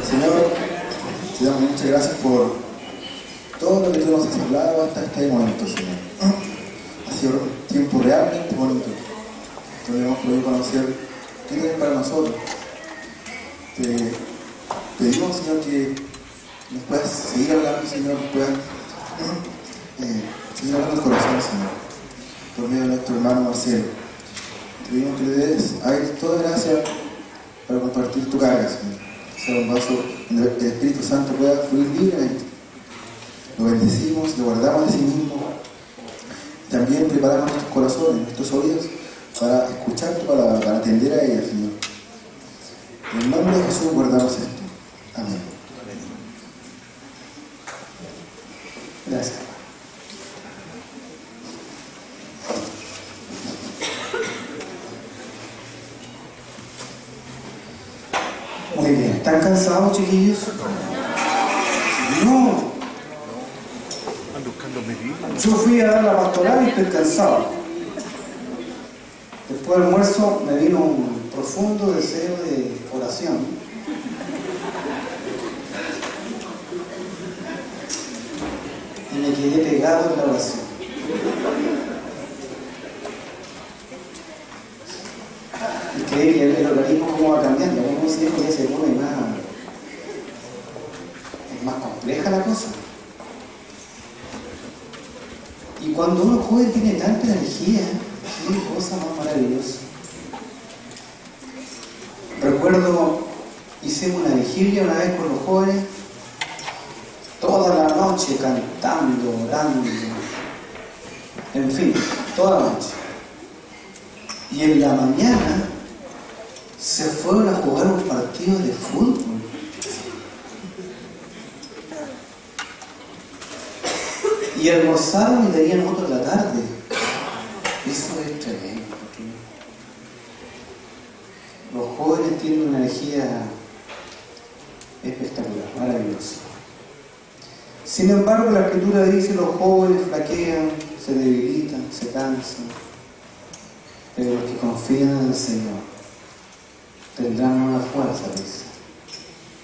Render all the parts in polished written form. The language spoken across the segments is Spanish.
Señor, te damos muchas gracias por todo lo que tú nos has hablado hasta este momento, Señor. Ha sido un tiempo realmente bonito, donde hemos podido conocer qué tienes para nosotros. Te pedimos, Señor, que nos puedas seguir hablando, Señor, puedas seguir hablando el corazón, Señor, por medio de nuestro hermano Marcelo. Te pedimos que le des a él toda gracia para compartir tu carga, Señor. Que sea un vaso donde el Espíritu Santo pueda fluir libremente. Lo bendecimos, lo guardamos de sí mismo. También preparamos nuestros corazones, nuestros oídos para escuchar tu palabra, para atender a ella, Señor. En el nombre de Jesús guardamos esto. Amén. Gracias. Muy bien. ¿Están cansados, chiquillos? No. Yo fui a dar la pastoral y estoy cansado. Después del almuerzo me vino un profundo deseo de oración. Y me quedé pegado en la oración. Increíble el organismo cómo va cambiando. Como ese hijo ya se pone más... Es más compleja la cosa. Y cuando uno joven tiene tanta energía, qué cosa más maravillosa. Recuerdo, hicimos una vigilia una vez con los jóvenes, toda la noche cantando, orando, en fin, toda la noche. Y en la mañana se fueron a jugar un partido de fútbol. Y almorzaron y tenían otro en la tarde. Eso es tremendo. Los jóvenes tienen una energía espectacular, maravillosa. Sin embargo, la Escritura dice: los jóvenes flaquean, se debilitan, se cansan, pero los que confían en el Señor tendrán una fuerza, dice.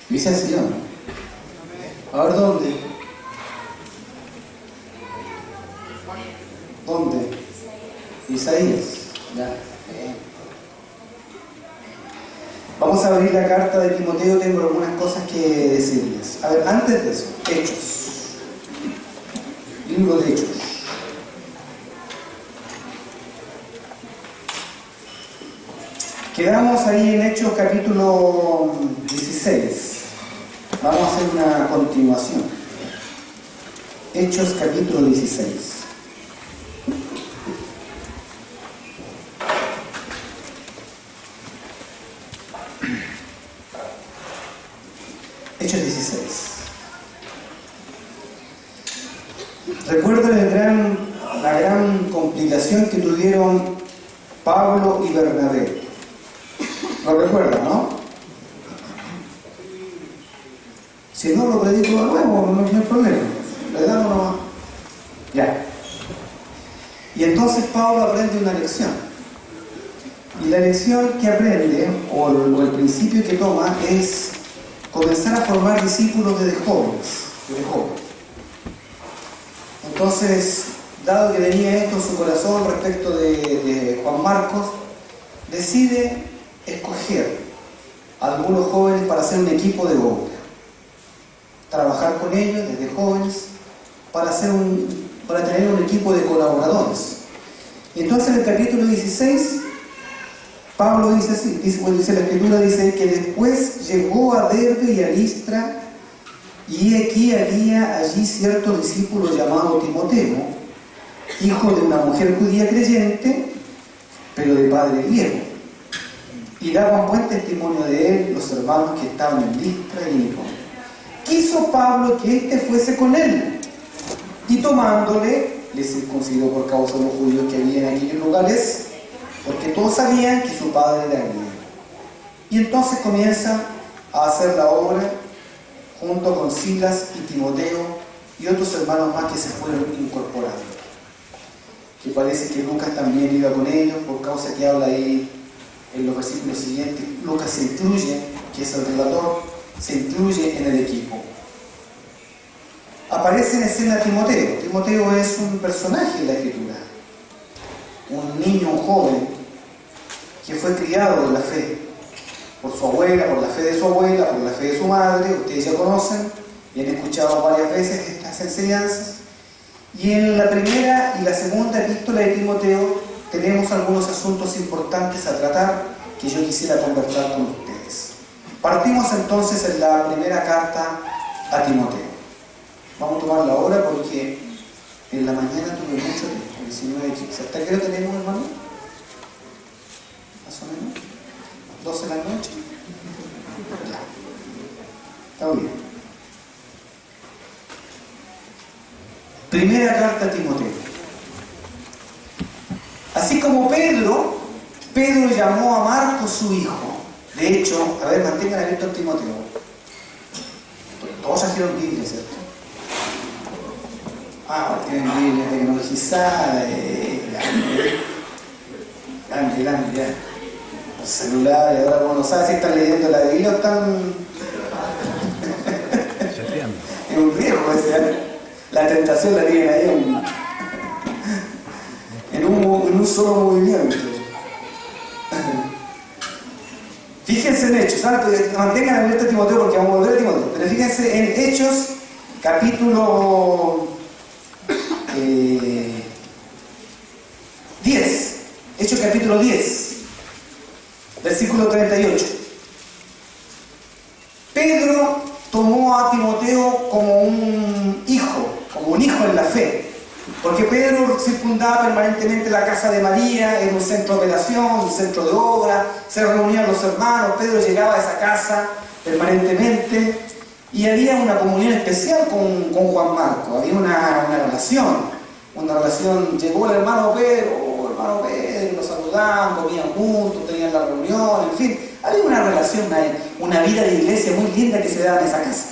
Dice el Señor. A ver, ¿dónde? ¿Dónde? Isaías. Ya. Vamos a abrir la carta de Timoteo. Tengo algunas cosas que decirles. A ver, antes de eso, Hechos. Libro de Hechos. Quedamos ahí en Hechos capítulo 16. Vamos a hacer una continuación. Hechos capítulo 16. Hechos 16. Recuerden la gran complicación que tuvieron Pablo y Bernabé. ¿Lo recuerdan, no? Si no, lo predico de nuevo, no hay problema. ¿Le damos nomás? Ya. Y entonces Pablo aprende una lección. Y la lección que aprende, o el principio que toma, es comenzar a formar discípulos desde jóvenes. Entonces, dado que tenía esto en su corazón respecto de Juan Marcos, decide escoger a algunos jóvenes para hacer un equipo de obra. Trabajar con ellos desde jóvenes para tener un equipo de colaboradores. Y entonces en el capítulo 16, Pablo dice así, dice la Escritura, dice que después llegó a Derbe y a Listra, y aquí había allí cierto discípulo llamado Timoteo, hijo de una mujer judía creyente, pero de padre griego. Y daban buen testimonio de él los hermanos que estaban en Listra y en Iconio. Quiso Pablo que éste fuese con él, y tomándole, le circuncidó por causa de los judíos que había en aquellos lugares, porque todos sabían que su padre era griego. Y entonces comienza a hacer la obra junto con Silas y Timoteo y otros hermanos más que se fueron incorporando. Que parece que Lucas también iba con ellos, por causa que habla ahí en los versículos siguientes. Lucas se incluye, que es el relator, se incluye en el equipo. Aparece en escena Timoteo. Timoteo es un personaje en la Escritura, un niño, un joven, que fue criado en la fe, por su abuela, por la fe de su abuela, por la fe de su madre. Ustedes ya conocen y han escuchado varias veces estas enseñanzas. Y en la primera y la segunda epístola de Timoteo tenemos algunos asuntos importantes a tratar que yo quisiera conversar con ustedes. Partimos entonces en la primera carta a Timoteo. Vamos a tomar la hora porque en la mañana tuve mucho tiempo, 19:15. ¿Hasta qué hora tenemos, hermano? Más o menos. 12 de la noche. Ya. Está bien. Primera carta a Timoteo. Así como Pedro llamó a Marcos su hijo. De hecho, a ver, mantengan abierto a Timoteo. Todos trajeron Biblia, ¿cierto? Tienen Biblia tecnologizada, grande, ya. Los celulares, ahora uno no sabe si están leyendo la Biblia o están... Es un riesgo ese, la tentación la tienen ahí en un solo movimiento. Fíjense en Hechos, mantengan abierto a Timoteo porque vamos a volver a Timoteo, pero fíjense en Hechos, capítulo 10, Hechos capítulo 10, versículo 38. Pedro tomó a Timoteo como un hijo en la fe, porque Pedro circundaba permanentemente la casa de María, era un centro de operación, un centro de obra, se reunían los hermanos, Pedro llegaba a esa casa permanentemente y había una comunión especial con Juan Marcos, había una relación, llegó el hermano Pedro, lo saludaban, comían juntos, tenían la reunión, en fin, había una relación, una vida de iglesia muy linda que se daba en esa casa.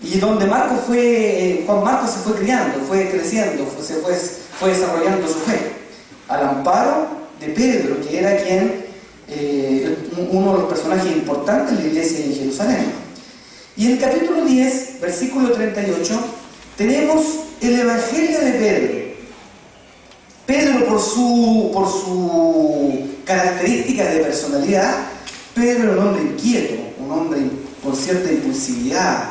Y donde Juan Marcos se fue criando, fue creciendo, fue desarrollando su fe, al amparo de Pedro, que era uno de los personajes importantes de la iglesia de Jerusalén. Y en el capítulo 10, versículo 38, tenemos el Evangelio de Pedro. Pedro, por su característica de personalidad, Pedro era un hombre inquieto, un hombre con cierta impulsividad,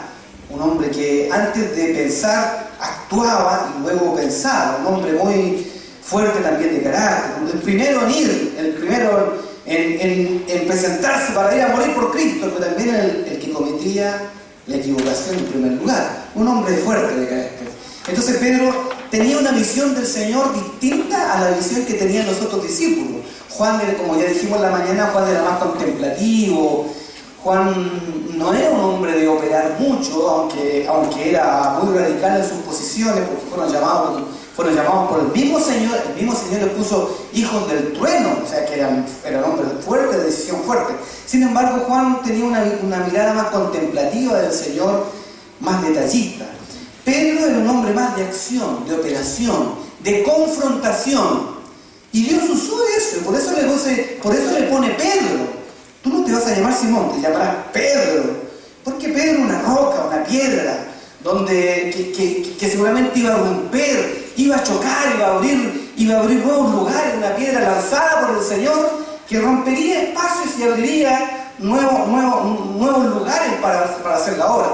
un hombre que antes de pensar actuaba y luego pensaba, un hombre muy fuerte también de carácter, el primero en ir, el primero en presentarse para ir a morir por Cristo, pero también el que cometía la equivocación en primer lugar, un hombre fuerte de carácter. Entonces Pedro tenía una visión del Señor distinta a la visión que tenían los otros discípulos. Juan, como ya dijimos en la mañana, Juan era más contemplativo. Juan no era un hombre de operar mucho, aunque era muy radical en sus posiciones, porque fueron llamados por el mismo Señor les puso hijos del trueno, o sea que eran hombres fuertes, de decisión fuerte. Sin embargo, Juan tenía una mirada más contemplativa del Señor, más detallista. Pedro era un hombre más de acción, de operación, de confrontación. Y Dios usó eso, por eso le pone Pedro. Tú no te vas a llamar Simón, te llamarás Pedro. Porque Pedro era una roca, una piedra, que seguramente iba a romper, iba a chocar, iba a abrir nuevos lugares, una piedra lanzada por el Señor que rompería espacios y abriría nuevos lugares para hacer la obra.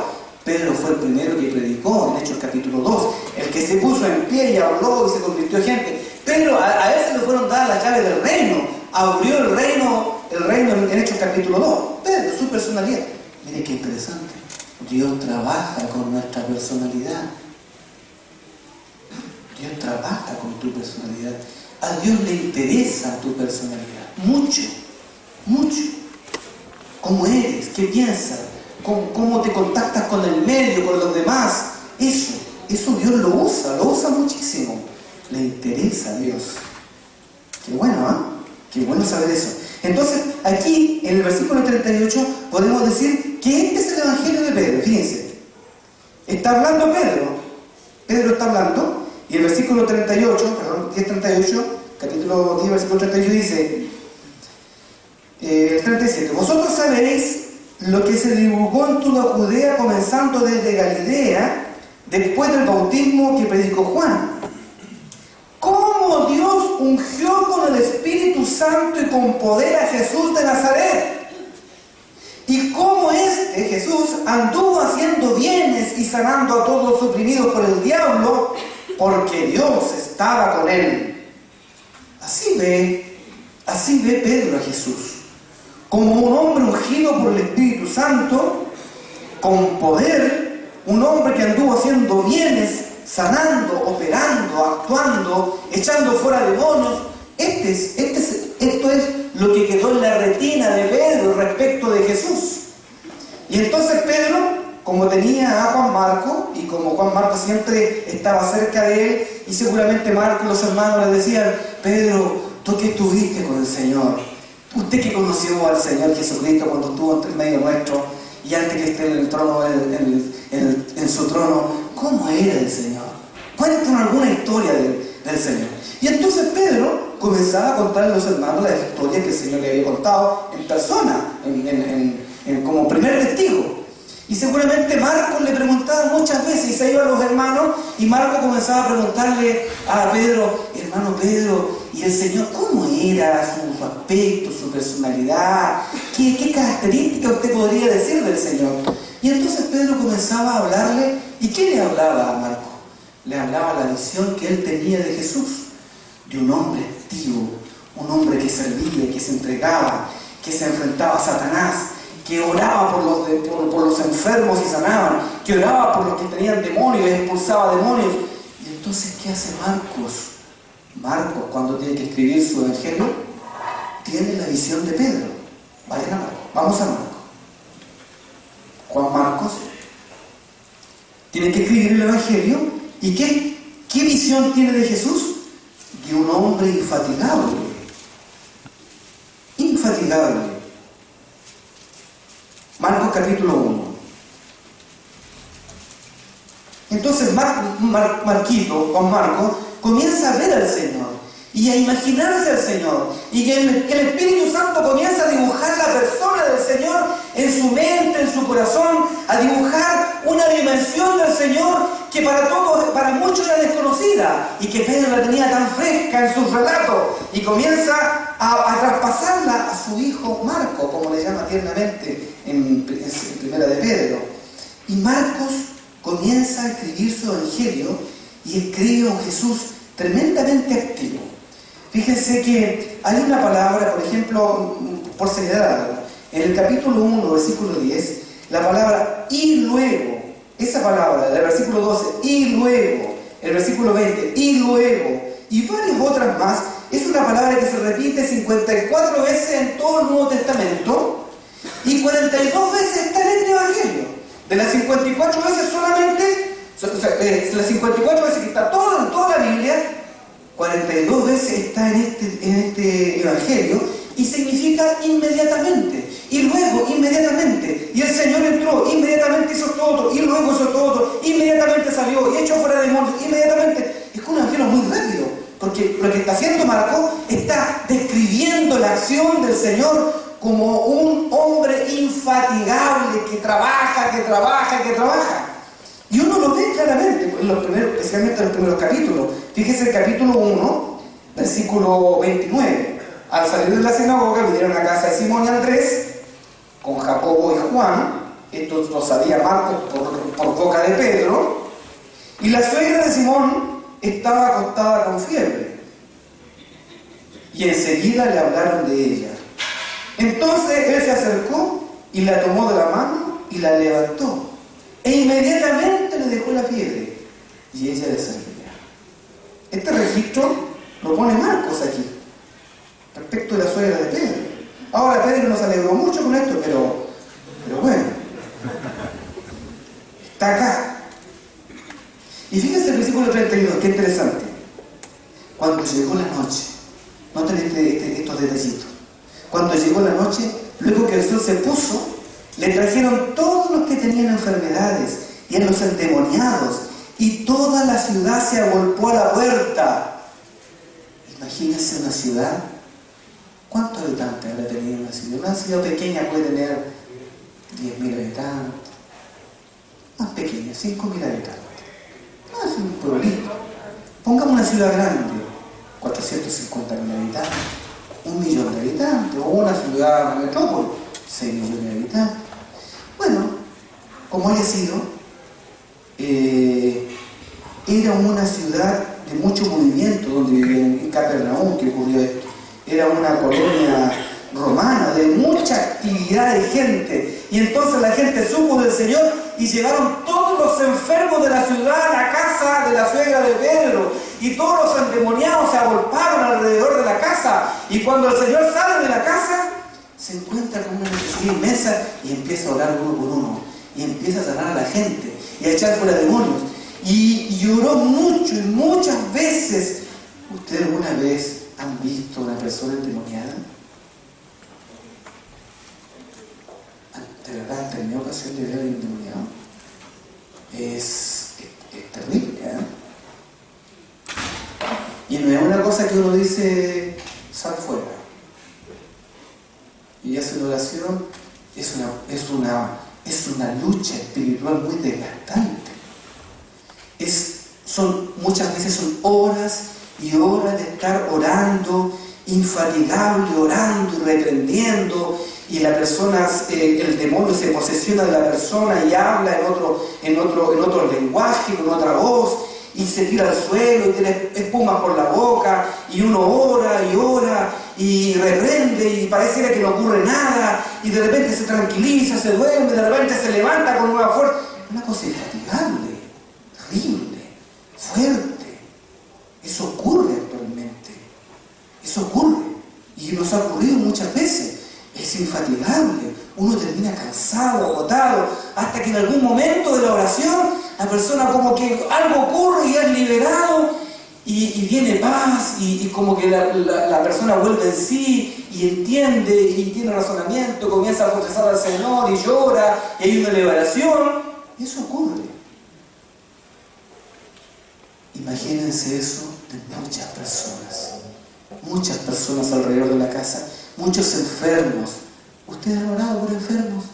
Pedro fue el primero que predicó en Hechos capítulo 2, el que se puso en pie y habló y se convirtió en gente. Pedro, a él se le fueron dadas las llaves del reino, abrió el reino en Hechos capítulo 2. Pedro, su personalidad. Mire qué interesante. Dios trabaja con nuestra personalidad. Dios trabaja con tu personalidad. A Dios le interesa tu personalidad. Mucho. ¿Cómo eres? ¿Qué piensas? ¿Cómo te contactas con el medio, con los demás? Eso Dios lo usa muchísimo. Le interesa a Dios. Qué bueno, ¿eh? Qué bueno saber eso. Entonces, aquí, en el versículo 38, podemos decir que este es el Evangelio de Pedro. Fíjense. Está hablando Pedro está hablando, y el versículo 10:38, capítulo 10, versículo 38 dice, 37, vosotros sabéis lo que se divulgó en toda Judea, comenzando desde Galilea, después del bautismo que predicó Juan. Cómo Dios ungió con el Espíritu Santo y con poder a Jesús de Nazaret. Y cómo Jesús, anduvo haciendo bienes y sanando a todos los oprimidos por el diablo, porque Dios estaba con él. Así ve Pedro a Jesús, como un hombre ungido por el Espíritu Santo, con poder, un hombre que anduvo haciendo bienes, sanando, operando, actuando, echando fuera demonios. Esto es lo que quedó en la retina de Pedro respecto de Jesús. Y entonces Pedro, como tenía a Juan Marcos, y como Juan Marcos siempre estaba cerca de él, y seguramente Marcos y los hermanos le decían: Pedro, tú que estuviste con el Señor, usted que conoció al Señor Jesucristo cuando estuvo entre medio nuestro, y antes que esté en el trono, en su trono, ¿cómo era el Señor? Cuéntanos alguna historia del Señor. Y entonces Pedro comenzaba a contarle a los hermanos la historia que el Señor le había contado en persona, como primer testigo. Y seguramente Marcos le preguntaba muchas veces, y se iban los hermanos, y Marcos comenzaba a preguntarle a Pedro: hermano Pedro, ¿y el Señor cómo era su aspecto, su personalidad? ¿Qué características usted podría decir del Señor? Y entonces Pedro comenzaba a hablarle. ¿Y qué le hablaba a Marcos? Le hablaba la visión que él tenía de Jesús, de un hombre activo, un hombre que servía, que se entregaba, que se enfrentaba a Satanás, que oraba por los enfermos y sanaban, que oraba por los que tenían demonios y expulsaba demonios. Y entonces, ¿qué hace Marcos? Marcos, cuando tiene que escribir su evangelio, tiene la visión de Pedro. Vayan a Marcos, vamos a Marcos. Juan Marcos tiene que escribir el evangelio. ¿Y qué visión tiene de Jesús? De un hombre infatigable. Infatigable. Marcos capítulo 1. Entonces Marquito, Juan Marcos, comienza a ver al Señor y a imaginarse al Señor, y que el Espíritu Santo comienza a dibujar la persona del Señor en su mente, en su corazón, a dibujar una dimensión del Señor que para muchos era desconocida, y que Pedro la tenía tan fresca en sus relatos, y comienza a traspasarla a su hijo Marcos, como le llama tiernamente en primera de Pedro. Y Marcos comienza a escribir su evangelio y escribe a un Jesús tremendamente activo. Fíjense que hay una palabra, por ejemplo, por señalar, en el capítulo 1, versículo 10, la palabra "y luego", esa palabra del versículo 12, "y luego", el versículo 20, "y luego", y varias otras más, es una palabra que se repite 54 veces en todo el Nuevo Testamento, y 42 veces está en este evangelio. De las 54 veces solamente, las 54 veces que está en toda la Biblia, 42 veces está en este evangelio, y significa inmediatamente, y luego inmediatamente, y el Señor entró, inmediatamente hizo todo otro, y luego hizo todo otro, inmediatamente salió y echó fuera demonios, inmediatamente. Es un evangelio muy rápido, porque lo que está haciendo Marcos está describiendo la acción del Señor como un hombre infatigable que trabaja. Y uno lo ve claramente, especialmente en los primeros capítulos. Fíjese el capítulo 1, versículo 29. Al salir de la sinagoga, vinieron a casa de Simón y Andrés, con Jacobo y Juan. Esto lo sabía Marcos por boca de Pedro. Y la suegra de Simón estaba acostada con fiebre. Y enseguida le hablaron de ella. Entonces él se acercó y la tomó de la mano y la levantó. E inmediatamente le dejó la fiebre y ella le servía. Este registro lo pone Marcos aquí, respecto de la suegra de Pedro. Ahora Pedro nos alegró mucho con esto, pero bueno, está acá. Y fíjense el versículo 32, qué interesante. Cuando llegó la noche, noten estos detallitos. Cuando llegó la noche, luego que el sol se puso, le trajeron todos los que tenían enfermedades y a los endemoniados, y toda la ciudad se agolpó a la puerta. Imagínense una ciudad. ¿Cuántos habitantes habrá tenido una ciudad? Una ciudad pequeña puede tener 10.000 habitantes, más pequeña, 5.000 habitantes. Es un pueblito. Pongamos una ciudad grande, 450.000 habitantes, 1.000.000 de habitantes, o una ciudad, una metrópoli, 6 millones de habitantes. Bueno, como haya sido, era una ciudad de mucho movimiento donde vivían en Capernaum, que ocurrió esto. Era una colonia romana de mucha actividad de gente, y entonces la gente supo del Señor y llegaron todos los enfermos de la ciudad a la casa de la suegra de Pedro, y todos los endemoniados se agolparon alrededor de la casa, y cuando el Señor sale de la casa se encuentra con una necesidad inmensa y empieza a orar uno por uno y empieza a sanar a la gente y a echar fuera demonios, y lloró mucho y muchas veces. ¿Usted alguna vez han visto a una persona endemoniada? De verdad, ¿han tenido ocasión de ver a un endemoniado? Es terrible, ¿eh? Y no es una cosa que uno dice, sal fuera. Y hace una oración, es una lucha espiritual muy desgastante. Muchas veces son horas y horas de estar orando, infatigable, orando y reprendiendo, y la persona, el demonio se posesiona de la persona y habla en otro lenguaje, con otra voz, y se tira al suelo y tiene espuma por la boca, y uno ora y reprende y pareciera que no ocurre nada, y de repente se tranquiliza, se duerme, de repente se levanta con nueva fuerza. Una cosa infatigable, terrible, fuerte. Eso ocurre actualmente, eso ocurre, y nos ha ocurrido muchas veces. Es infatigable, uno termina cansado, agotado, hasta que en algún momento de la oración la persona como que algo ocurre y es liberado, y viene paz, y como que la persona vuelve en sí y entiende y tiene razonamiento, comienza a procesar al Señor y llora, y hay una liberación. Y eso ocurre. Imagínense eso de muchas personas alrededor de la casa, muchos enfermos. ¿Ustedes han orado por enfermos?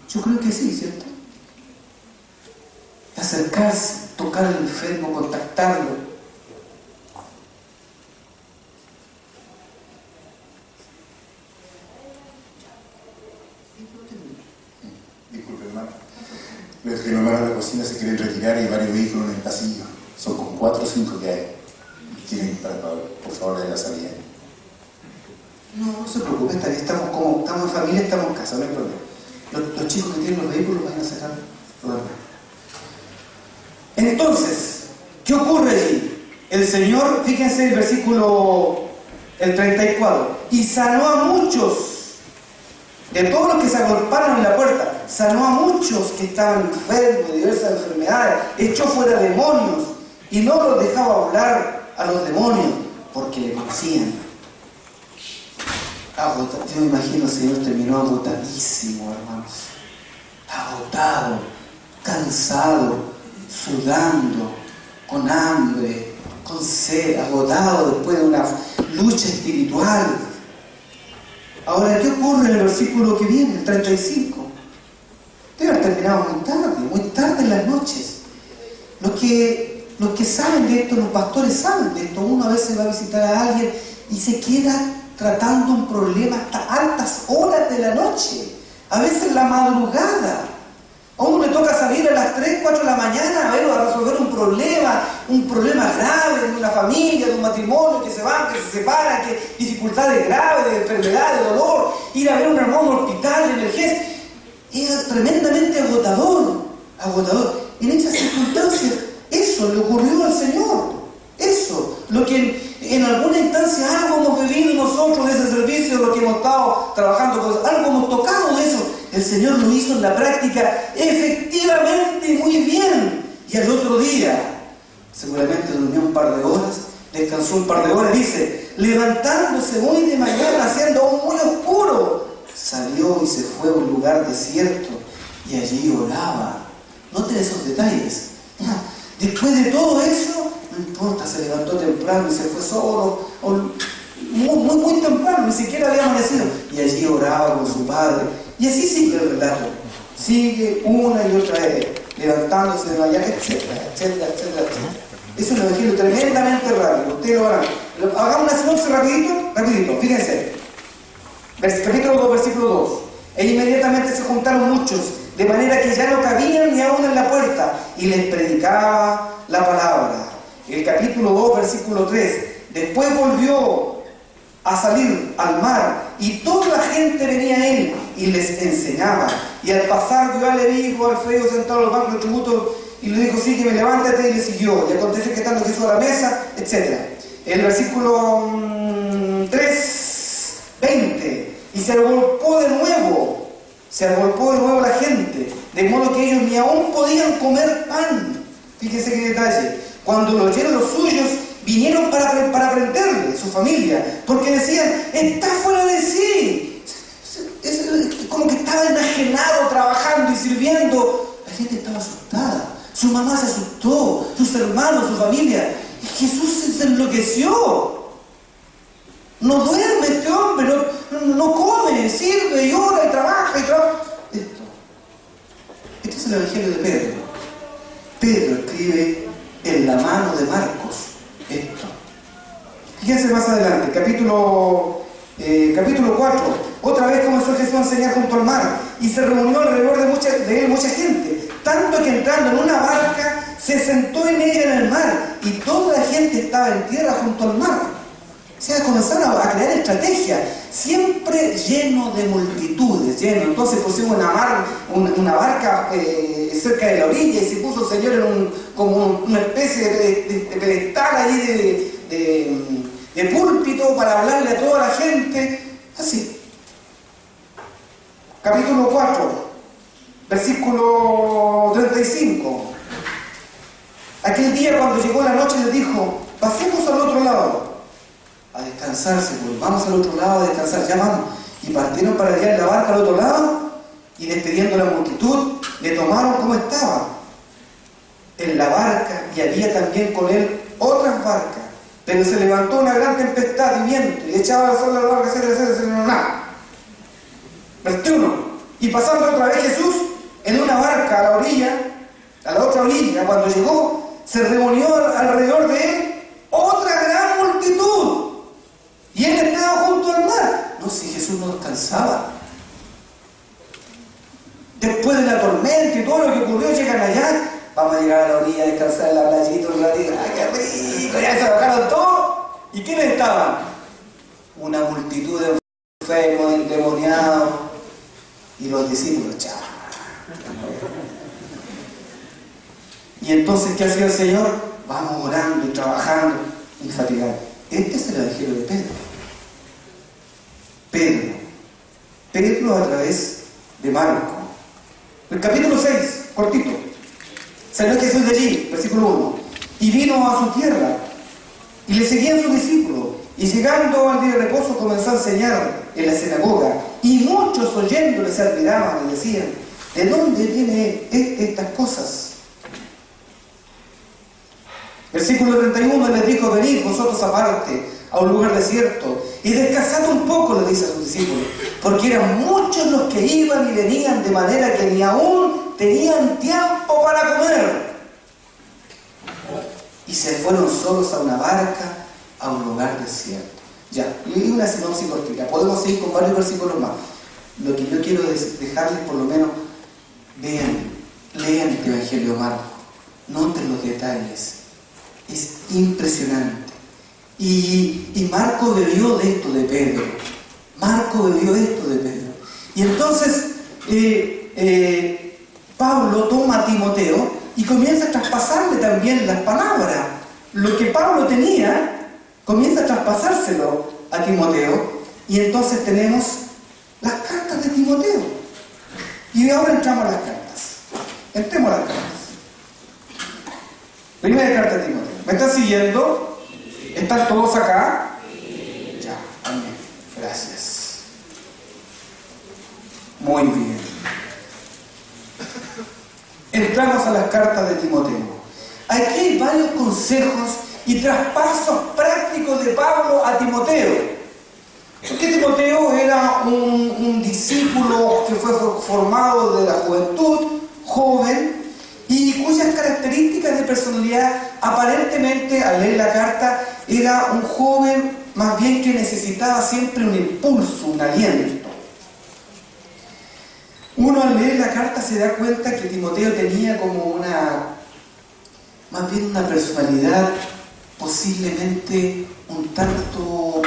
Yo creo que sí, ¿cierto? Acercarse, tocar al enfermo, contactarlo. Disculpe, hermano. Los que no van a la cocina se quieren retirar y hay varios vehículos en el pasillo. Son como 4 o 5 que hay. Quieren para por favor de la salida. No se preocupe, estamos en familia, estamos en casa, no hay problema. Los chicos que tienen los vehículos van a sacar problemas. Entonces, ¿qué ocurre allí? El Señor, fíjense el versículo, el 34, y sanó a muchos, de todos los que se agolparon en la puerta, sanó a muchos que estaban enfermos de diversas enfermedades, echó fuera demonios, y no los dejaba hablar a los demonios, porque le conocían. Yo me imagino el Señor terminó agotadísimo, hermanos, agotado, cansado, sudando, con hambre, con sed, agotado después de una lucha espiritual. Ahora, ¿qué ocurre en el versículo que viene, el 35? Debe haber terminado muy tarde en las noches. Los que saben de esto, los pastores saben de esto. Uno a veces va a visitar a alguien y se queda tratando un problema hasta altas horas de la noche, a veces la madrugada. A uno le toca salir a las 3, 4 de la mañana a resolver un problema grave de una familia, de un matrimonio, que se van, que se separan, que dificultades graves, de enfermedad, de dolor, ir a ver un hermano en un hospital de emergencia. Era tremendamente agotador. En esas circunstancias, eso le ocurrió al Señor. Eso, lo que en alguna instancia algo hemos vivido nosotros de ese servicio, lo que hemos estado trabajando, algo hemos tocado de eso. El Señor lo hizo en la práctica efectivamente muy bien. Y al otro día, seguramente durmió un par de horas, descansó un par de horas, dice, levantándose muy de mañana, siendo aún muy oscuro, salió y se fue a un lugar desierto y allí oraba. Noten esos detalles. Después de todo eso, no importa, se levantó temprano y se fue solo, muy temprano, ni siquiera había amanecido, y allí oraba con su su padre. Y así sigue el relato. Sigue una y otra vez, levantándose de allá, etcétera, etcétera, etcétera, etcétera. Es un evangelio tremendamente rápido. Ustedes lo harán. Hagamos una sinopsis rapidito, fíjense. Capítulo 2, versículo 2. E inmediatamente se juntaron muchos, de manera que ya no cabían ni aún en la puerta, y les predicaba la palabra. El capítulo 2, versículo 3. Después volvió a salir al mar, y toda la gente venía a él, y les enseñaba. Y al pasar vio a Leví, hijo de Alfeo, sentado en los bancos de tributos, y le dijo: sígueme, levántate, y le siguió. Y aconteció que estando Jesús a la mesa, etc. El versículo 3, 20. Y se agolpó de nuevo la gente, de modo que ellos ni aún podían comer pan. Fíjense qué detalle. Cuando lo oyeron los suyos, vinieron para prenderle, su familia, porque decían: está fuera de sí. Es como que estaba enajenado trabajando y sirviendo. La gente estaba asustada. Su mamá se asustó, sus hermanos, su familia. Y Jesús se enloqueció. No duerme este hombre, no come, sirve y ora y trabaja y trabaja. Este es el evangelio de Pedro. Pedro escribe en la mano de Marcos esto. Fíjense más adelante, capítulo 4. Otra vez comenzó Jesús a enseñar junto al mar, y se reunió alrededor de él mucha gente, tanto que entrando en una barca se sentó en ella en el mar, y toda la gente estaba en tierra junto al mar. O sea, comenzaron a crear estrategias, siempre lleno de multitudes, lleno. Entonces pusimos una barca cerca de la orilla, y se puso el Señor como una especie de pedestal ahí de púlpito para hablarle a toda la gente. Así. Capítulo 4, versículo 35. Aquel día, cuando llegó la noche, le dijo: pasemos al otro lado a descansarse, pues vamos al otro lado a descansar, ya vamos. Y partieron para allá en la barca al otro lado, y despidiendo a la multitud, le tomaron como estaba en la barca, y había también con él otras barcas. Pero se levantó una gran tempestad y viento, y echaba la sola la barca, nada. Versículo 1. Y pasando otra vez Jesús en una barca a la otra orilla, cuando llegó, se reunió alrededor de él otra gran multitud, y él estaba junto al mar. No, si Jesús no descansaba. Después de la tormenta y todo lo que ocurrió, llegan allá. Vamos a llegar a la orilla a descansar en la playita un ratito. ¡Ay, qué rico! Ya se bajaron todos. ¿Y quiénes estaban? Una multitud de enfermos, endemoniados, y los discípulos, chao. Y entonces, ¿qué hacía el Señor? Vamos orando y trabajando, infatigable. Este es el evangelio de Pedro a través de Marco. El capítulo 6, cortito. Salió Jesús de allí, versículo 1, y vino a su tierra, y le seguían sus discípulos, y llegando al día de reposo comenzó a enseñar en la sinagoga, y muchos oyéndole se admiraban y decían: ¿de dónde viene estas cosas? Versículo 31, les dijo: venid vosotros aparte a un lugar desierto y descansad un poco, le dice a sus discípulos, porque eran muchos los que iban y venían, de manera que ni aún tenían tiempo para comer. Y se fueron solos a una barca a un lugar desierto. Ya, y una sinopsis cortita. Podemos seguir con varios versículos más. Lo que yo quiero dejarles, por lo menos, lean este evangelio de Marco, noten los detalles. Es impresionante. Y Marco bebió de esto de Pedro. Y entonces Pablo toma a Timoteo y comienza a traspasarle también las palabras. Lo que Pablo tenía, comienza a traspasárselo a Timoteo. Y entonces tenemos las cartas de Timoteo. Y ahora entramos a las cartas. Entremos a las cartas. Primera carta de Timoteo. ¿Me están siguiendo? ¿Están todos acá? Ya, amén. Gracias. Muy bien. Entramos a las cartas de Timoteo. Aquí hay varios consejos y traspasos prácticos de Pablo a Timoteo. Porque Timoteo era era un discípulo que fue formado de la juventud, joven, y cuyas características de personalidad aparentemente, al leer la carta, era un joven más bien que necesitaba siempre un impulso, un aliento. Uno al leer la carta se da cuenta que Timoteo tenía como más bien una personalidad posiblemente un tanto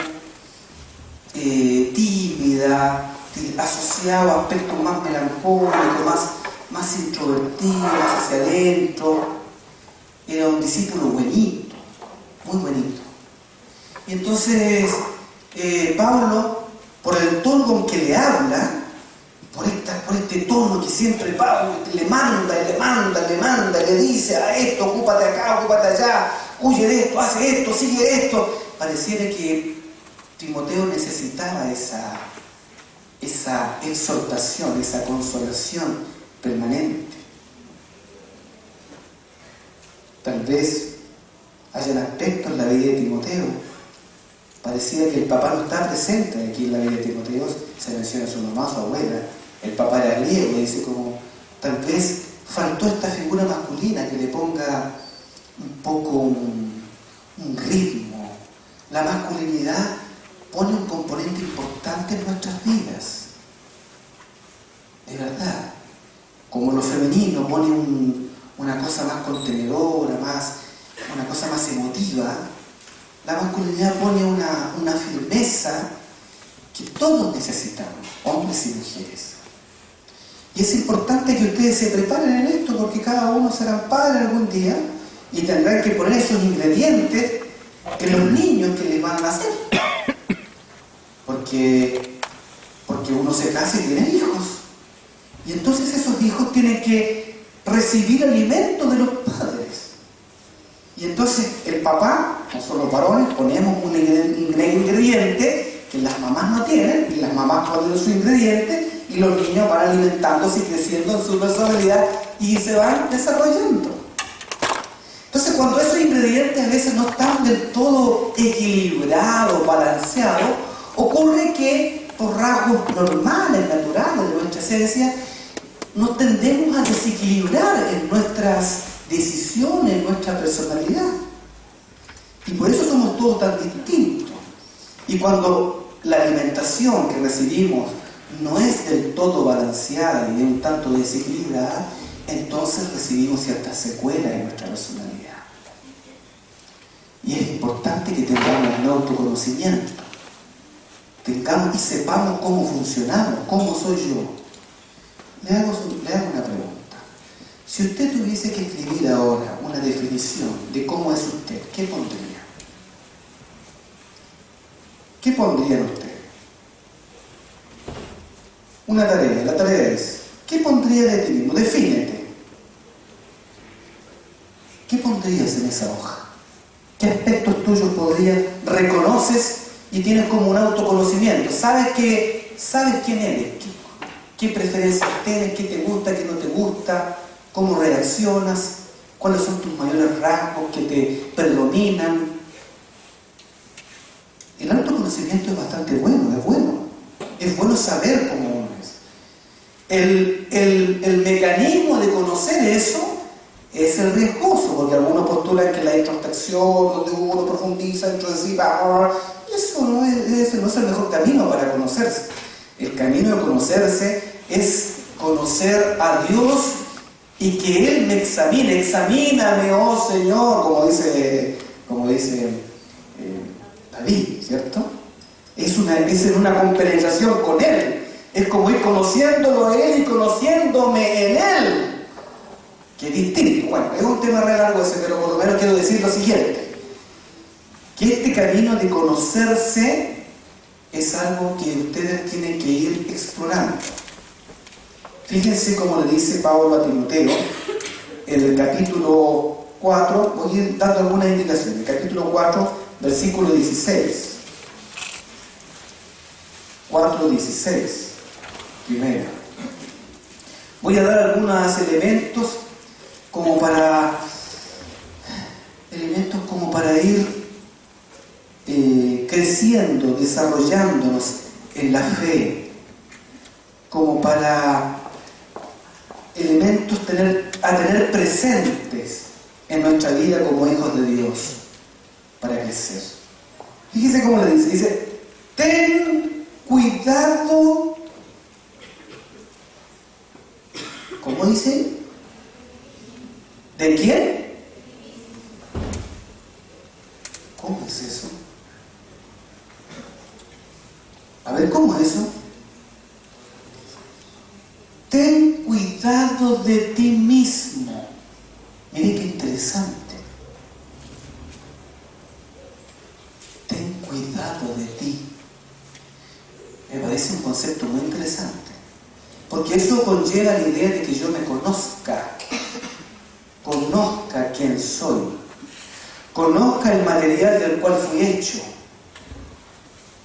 tímida, asociado a aspectos más melancólicos, más introvertido, más hacia adentro. Era un discípulo buenito, muy buenito. Y entonces Pablo, por el tono con que le habla, por este tono que siempre Pablo le manda, le dice a esto, ocúpate acá, ocúpate allá, huye de esto, hace esto, sigue esto, pareciera que Timoteo necesitaba esa exhortación, esa consolación permanente. Tal vez hayan aspectos en la vida de Timoteo. Parecía que el papá no está presente aquí en la vida de Timoteo. Se menciona a su mamá, a su abuela. El papá era griego, dice como tal vez faltó esta figura masculina que le ponga un poco un ritmo. La masculinidad pone un componente importante en nuestras vidas. De verdad. Como lo femenino pone una cosa más contenedora, una cosa más emotiva, la masculinidad pone una firmeza que todos necesitamos, hombres y mujeres. Y es importante que ustedes se preparen en esto, porque cada uno será padre algún día y tendrán que poner esos ingredientes en los niños que les van a nacer. Porque uno se casa y tiene hijos. Y entonces esos hijos tienen que recibir alimento de los padres. Y entonces el papá, nosotros los varones, ponemos un ingrediente que las mamás no tienen, y las mamás ponen su ingrediente, y los niños van alimentándose y creciendo en su personalidad y se van desarrollando. Entonces, cuando esos ingredientes a veces no están del todo equilibrados, balanceados, ocurre que por rasgos normales, naturales de nuestra esencia, nos tendemos a desequilibrar en nuestras decisiones, en nuestra personalidad. Y por eso somos todos tan distintos. Y cuando la alimentación que recibimos no es del todo balanceada y un tanto desequilibrada, entonces recibimos ciertas secuelas en nuestra personalidad. Y es importante que tengamos un autoconocimiento, tengamos y sepamos cómo funcionamos, cómo soy yo. Le hago una pregunta. Si usted tuviese que escribir ahora una definición de cómo es usted, ¿qué pondría? ¿Qué pondría en usted? Una tarea, la tarea es, ¿qué pondría de ti mismo? Defínete. ¿Qué pondrías en esa hoja? ¿Qué aspectos tuyos reconoces y tienes como un autoconocimiento? ¿Sabes quién eres? ¿Qué preferencias tienes? ¿Qué te gusta? ¿Qué no te gusta? ¿Cómo reaccionas? ¿Cuáles son tus mayores rasgos que te predominan? El autoconocimiento es bastante bueno, es bueno. Es bueno saber cómo uno es. El mecanismo de conocer eso es el riesgoso, porque algunos postulan que la introspección, donde uno profundiza dentro de sí, eso no es el mejor camino para conocerse. El camino de conocerse es conocer a Dios y que Él me examine. Examíname, oh Señor, como dice David, ¿cierto? Es en una compenetración con Él. Es como ir conociéndolo a Él y conociéndome en Él. Que es distinto. Bueno, es un tema re largo ese, pero por lo menos quiero decir lo siguiente. Que este camino de conocerse es algo que ustedes tienen que ir explorando. Fíjense cómo le dice Pablo a Timoteo en el capítulo 4, voy a ir dando algunas indicaciones. El capítulo 4, versículo 16. 4:16, primero. Voy a dar algunos elementos como para ir creciendo, desarrollándonos en la fe, como para elementos a tener presentes en nuestra vida como hijos de Dios, para crecer. Fíjese cómo le dice. Dice, ten cuidado. ¿Cómo dice? ¿De quién? ¿Cómo es eso? A ver, ¿cómo es eso? Ten cuidado de ti mismo. Mire qué interesante. Ten cuidado de ti. Me parece un concepto muy interesante. Porque eso conlleva la idea de que yo me conozca. Conozca quién soy. Conozca el material del cual fui hecho.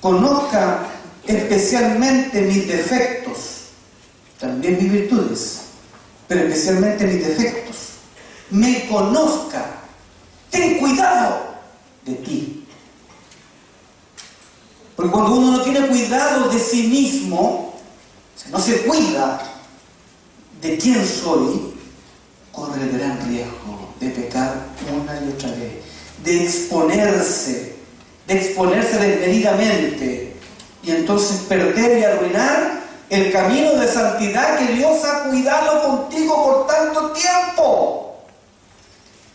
Conozca especialmente mis defectos. También mis virtudes, pero especialmente mis defectos. Me conozca. Ten cuidado de ti. Porque cuando uno no tiene cuidado de sí mismo, no se cuida de quién soy, corre el gran riesgo de pecar una y otra vez, de exponerse desmedidamente, y entonces perder y arruinar el camino de santidad que Dios ha cuidado contigo por tanto tiempo.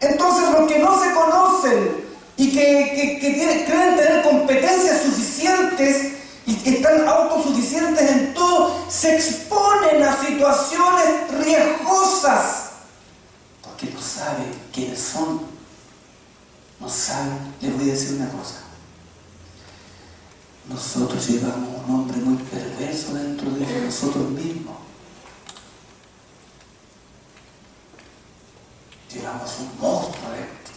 Entonces los que no se conocen y que creen tener competencias suficientes y que están autosuficientes en todo, se exponen a situaciones riesgosas porque no saben quiénes son. No saben. Les voy a decir una cosa. Nosotros llevamos un hombre muy perverso dentro de nosotros mismos. Llevamos un monstruo dentro.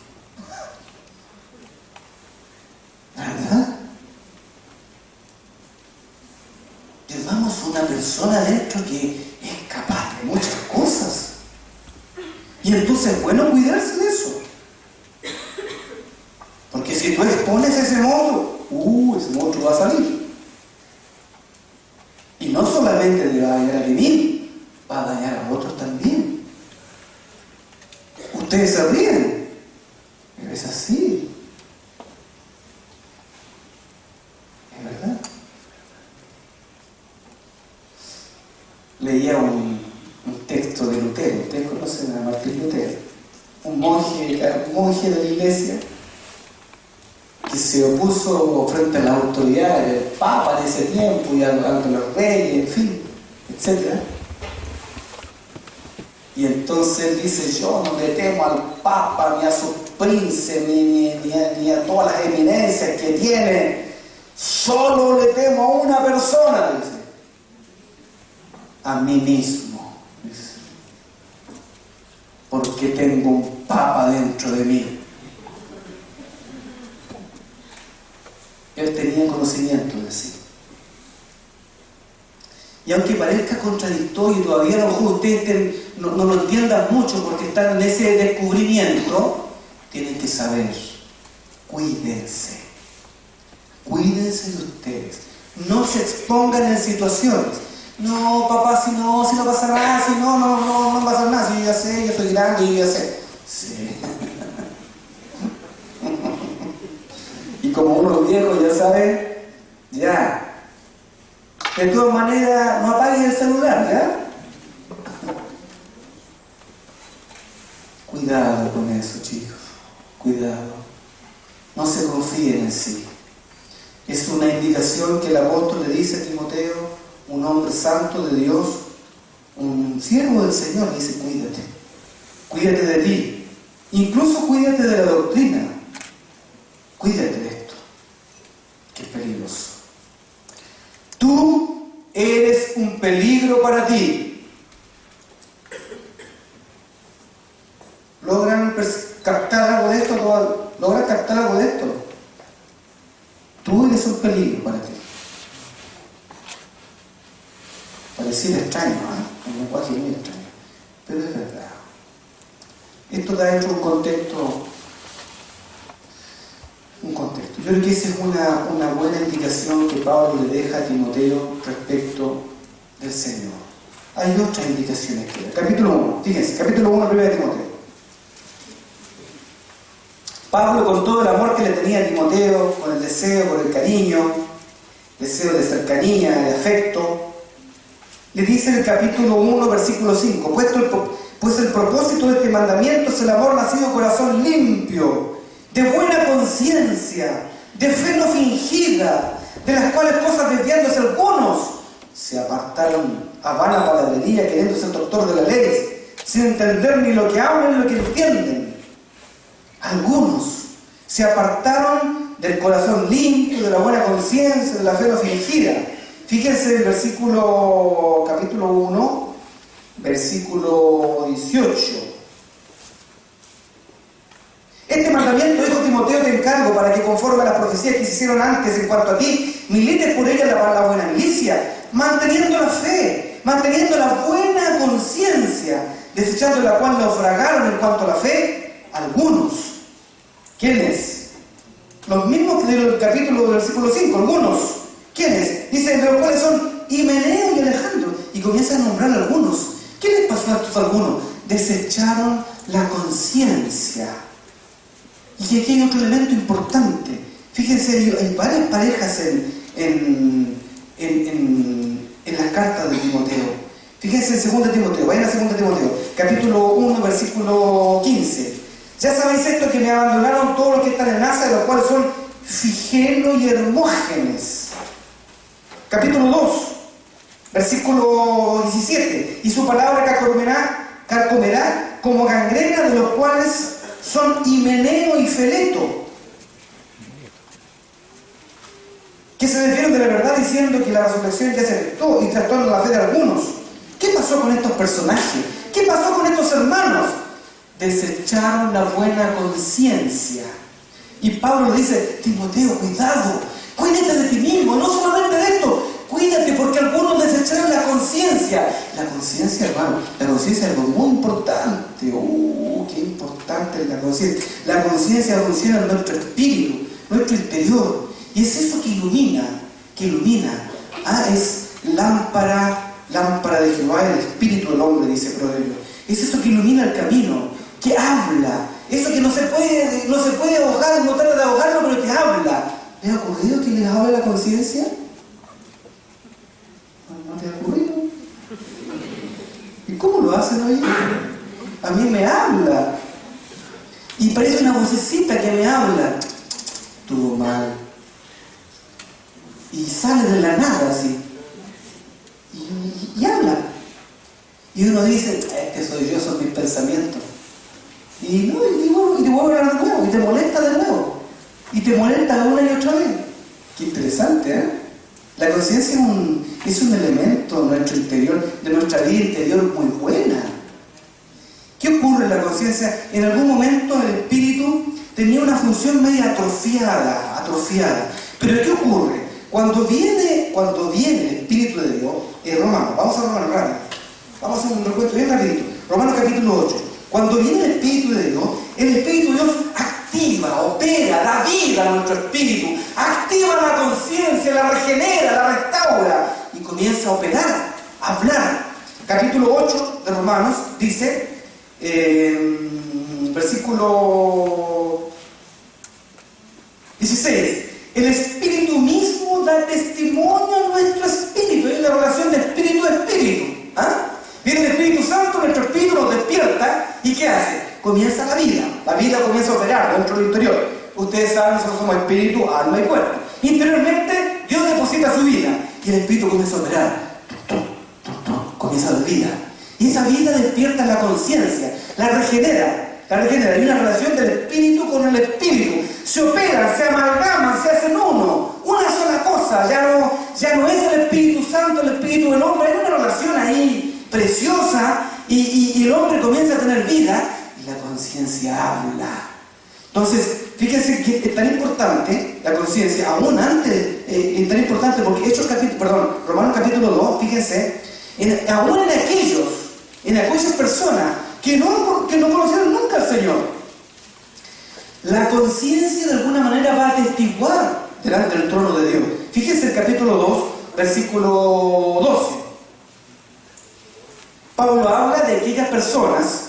¿Verdad? Llevamos una persona dentro que es capaz de muchas cosas. Y entonces es bueno cuidarse de eso. Porque si tú expones ese monstruo, ese monstruo va a salir. Y no solamente le va a dañar a mí, va a dañar a otros también. Ustedes se ríen, pero es así. Es verdad. Leía un texto de Lutero. Ustedes conocen a Martín Lutero, un monje de la iglesia, que se opuso frente a las autoridades del Papa de ese tiempo y a los reyes, en fin, etc. Y entonces dice, yo no le temo al Papa, ni a sus príncipes, ni a todas las eminencias que tiene, solo le temo a una persona, dice, a mí mismo, dice, porque tengo un Papa dentro de mí. Él tenía conocimiento de sí. Y aunque parezca contradictorio, todavía a lo mejor ustedes no lo entiendan mucho porque están en ese descubrimiento, tienen que saber, cuídense. Cuídense de ustedes. No se expongan en situaciones. No, papá, si no pasa nada, si no pasa nada, si yo ya sé, yo soy grande, yo ya sé. Sí. Y como uno viejo ya sabe, ya. De todas maneras, no apagues el celular, ¿ya? Cuidado con eso, chicos. Cuidado. No se confíen en sí. Es una indicación que el apóstol le dice a Timoteo, un hombre santo de Dios, un siervo del Señor, le dice, cuídate. Cuídate de ti. Incluso cuídate de la doctrina. Cuídate de esto, que es peligroso. Tú eres un peligro para ti. ¿Logran captar algo de esto? ¿Logran captar algo de esto? Tú eres un peligro para ti. Pareciera extraño, ¿eh? Un lenguaje muy extraño, pero es verdad. Esto da hecho un contexto. Yo creo que esa es una buena indicación que Pablo le deja a Timoteo respecto del Señor. Hay otras indicaciones que da. Capítulo 1, fíjense, capítulo 1, 1 de Timoteo. Pablo, con todo el amor que le tenía a Timoteo, con el deseo, con el cariño, deseo de cercanía, de afecto, le dice en el capítulo 1, versículo 5, pues el propósito de este mandamiento es el amor nacido de corazón limpio, de buena conciencia, de fe no fingida, de las cuales cosas desviándose algunos se apartaron a vana palabrería, queriendo ser doctor de la ley, sin entender ni lo que hablan ni lo que entienden. Algunos se apartaron del corazón limpio, de la buena conciencia, de la fe no fingida. Fíjense el versículo, capítulo 1, versículo 18. Este mandamiento, dijo Timoteo, te encargo para que conforme a las profecías que se hicieron antes en cuanto a ti, milites por ella la buena milicia, manteniendo la fe, manteniendo la buena conciencia, desechando la cual naufragaron en cuanto a la fe algunos. ¿Quiénes? Los mismos que del capítulo del versículo 5, algunos. ¿Quiénes? Dice, de los cuales son Himeneo y Alejandro, y comienza a nombrar algunos. ¿Qué les pasó a estos algunos? Desecharon la conciencia. Y aquí hay otro elemento importante. Fíjense, hay varias parejas en las cartas de Timoteo. Fíjense en 2 Timoteo, vayan a 2 Timoteo, capítulo 1, versículo 15. Ya sabéis esto, que me abandonaron todos los que están en Asia, de los cuales son Figelo y Hermógenes. Capítulo 2, versículo 17. Y su palabra carcomerá como gangrena, de los cuales son Himeneo y Fileto, que se desviaron de la verdad diciendo que la resurrección ya se efectuó y trastornó la fe de algunos. ¿Qué pasó con estos personajes? ¿Qué pasó con estos hermanos? Desecharon la buena conciencia. Y Pablo dice, Timoteo, cuidado, cuídate de ti mismo, no solamente de esto, cuídate porque algunos desecharon la conciencia. La conciencia, hermano, la conciencia es algo muy importante. Qué importante es la conciencia. La conciencia funciona en nuestro espíritu, nuestro interior. Y es eso que ilumina, es lámpara de Jehová el espíritu del hombre, dice Proverbio. Es eso que ilumina el camino, que habla, eso que no se puede ahogar, no trata de ahogarlo, pero que habla. ¿Les ha ocurrido que les habla la conciencia? ¿No te ha ocurrido? ¿Y cómo lo hacen hoy? A mí me habla. Y parece una vocecita que me habla. Estuvo mal. Y sale de la nada así. Y habla. Y uno dice, es que soy yo, son mis pensamientos. Y te vuelve a hablar de nuevo, y te molesta de nuevo. Y te molesta una y otra vez. Qué interesante, ¿eh? La conciencia es un elemento de nuestro interior, de nuestra vida interior muy buena. ¿Qué ocurre en la conciencia? En algún momento el espíritu tenía una función media atrofiada. Pero ¿qué ocurre? Cuando viene el Espíritu de Dios, Romanos, vamos a Romanos rápido. Vamos a hacer un recuento bien rapidito. Romanos capítulo 8. Cuando viene el Espíritu de Dios, el Espíritu de Dios activa, opera, da vida a nuestro espíritu, activa la conciencia, la regenera, la restaura y comienza a operar, a hablar. Capítulo 8 de Romanos dice, versículo 16, el Espíritu mismo da testimonio a nuestro espíritu. Hay una relación de espíritu a espíritu. Viene el Espíritu Santo, nuestro espíritu nos despierta y ¿qué hace? Comienza la vida comienza a operar dentro del interior. Ustedes saben, nosotros somos espíritu, alma y cuerpo. Interiormente Dios deposita su vida y el espíritu comienza a operar, comienza a dar vida. Y esa vida despierta la conciencia, la regenera. Hay una relación del espíritu con el espíritu. Se operan, se amalgaman, se hacen uno. Una sola cosa. Ya no es el Espíritu Santo, el espíritu del hombre. Hay una relación ahí preciosa y el hombre comienza a tener vida y la conciencia habla. Entonces, fíjense que es tan importante la conciencia, aún antes, es tan importante porque Romanos capítulo 2, fíjense, aún en aquellas personas que no conocieron nunca al Señor. La conciencia de alguna manera va a atestiguar delante del trono de Dios. Fíjense el capítulo 2, versículo 12. Pablo habla de aquellas personas